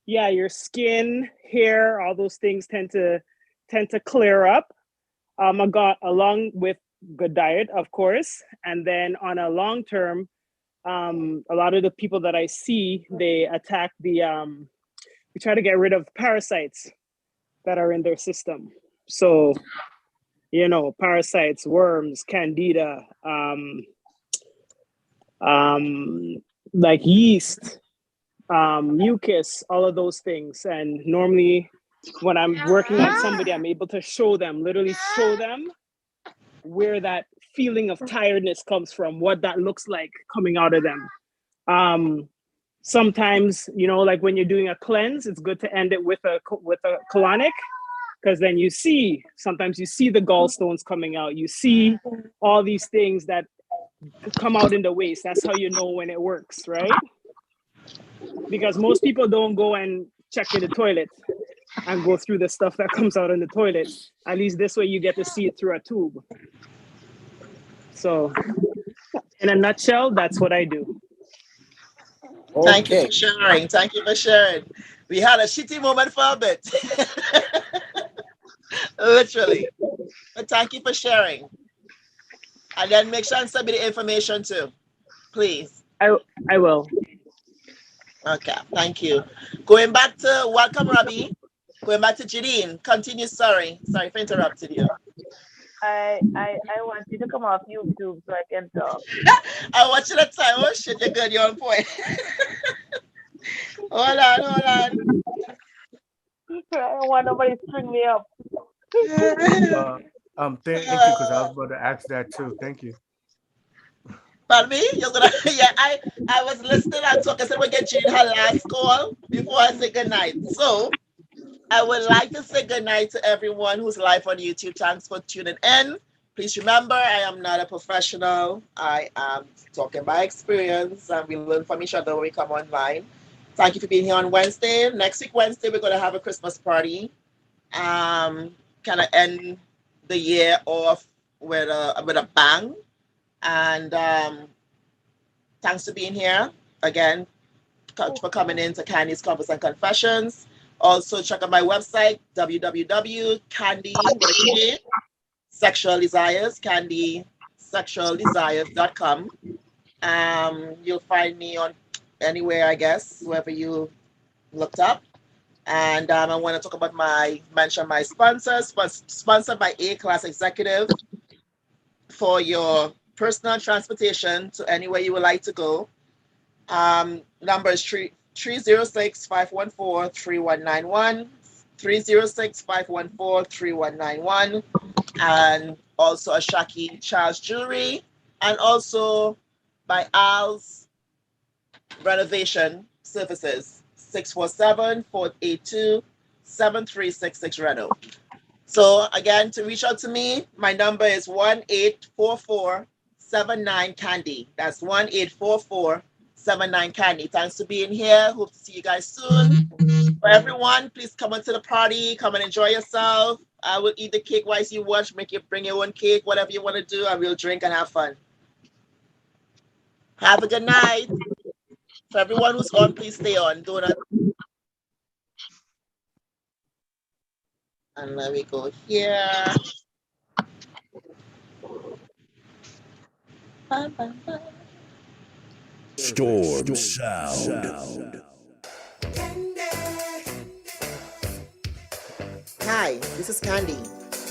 Yeah, your skin, hair, all those things tend to clear up. I got along with good diet, of course, and then on a long term, a lot of the people that I see, they attack the we try to get rid of parasites that are in their system. So, parasites, worms, candida, like yeast, mucus, all of those things. And normally when I'm working on somebody, I'm able to literally show them where that feeling of tiredness comes from, what that looks like coming out of them. Sometimes, like when you're doing a cleanse, it's good to end it with a colonic, because then sometimes you see the gallstones coming out. You see all these things that come out in the waste. That's how you know when it works, right? Because most people don't go and check in the toilet and go through the stuff that comes out in the toilet. At least this way you get to see it through a tube. So in a nutshell, that's what I do. Thank you for sharing. Thank you for sharing. We had a shitty moment for a bit. Literally. But thank you for sharing. And then make sure and send me the information too. Please. I will. Okay, thank you. Going back to welcome, Robbie. Going back to Janine. Continue. Sorry for interrupting you. I want you to come off YouTube so I can talk. I watch it at time. Oh shit, you're good. You're on point. Hold on. I want nobody to string me up. Thank you, because I was about to ask that too. Thank you. Pardon me? You're gonna I was listening and talking. I said we'll get Jean her last call before I say goodnight. So I would like to say goodnight to everyone who's live on YouTube. Thanks for tuning in. Please remember, I am not a professional. I am talking by experience, and we learn from each other when we come online. Thank you for being here on Wednesday. Next week, Wednesday, we're going to have a Christmas party. Kind of end the year off with a bang. And thanks for being here again, for coming in to Kandy's Convos and Confessions. Also, check out my website, www.kandy, with a K, Sexual Desires, KandySexualDesires.com. You'll find me on anywhere, I guess, wherever you looked up. And I want to talk about mention my sponsors, sponsored by A-Class Executive for your personal transportation to anywhere you would like to go. Number is 306-514-3191, 306-514-3191, and also Ashaki Charles Jewelry, and also by Al's Renovation Services, 647-482-7366 Reno. So again, to reach out to me, my number is 1-844-79-KANDY. That's 1-844-79-KANDY. Thanks for being here. Hope to see you guys soon. For everyone, please come into the party. Come and enjoy yourself. I will eat the cake while you watch. Bring your own cake, whatever you want to do. I will drink and have fun. Have a good night. For everyone who's on, please stay on. Do not. And let me go here. Storm Sound. Hi, this is Kandy.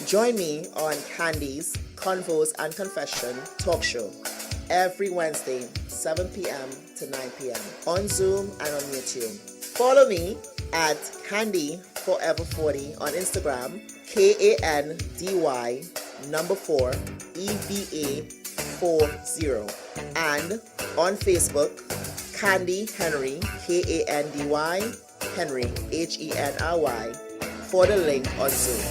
Join me on Kandy's Convos and Confession talk show every Wednesday, 7 p.m. to 9 p.m. on Zoom and on YouTube. Follow me at Kandy Forever 40 on Instagram, KANDY 4 EVA 40, and on Facebook, Kandy Henry, KANDY Henry HENRY, for the link on Zoom.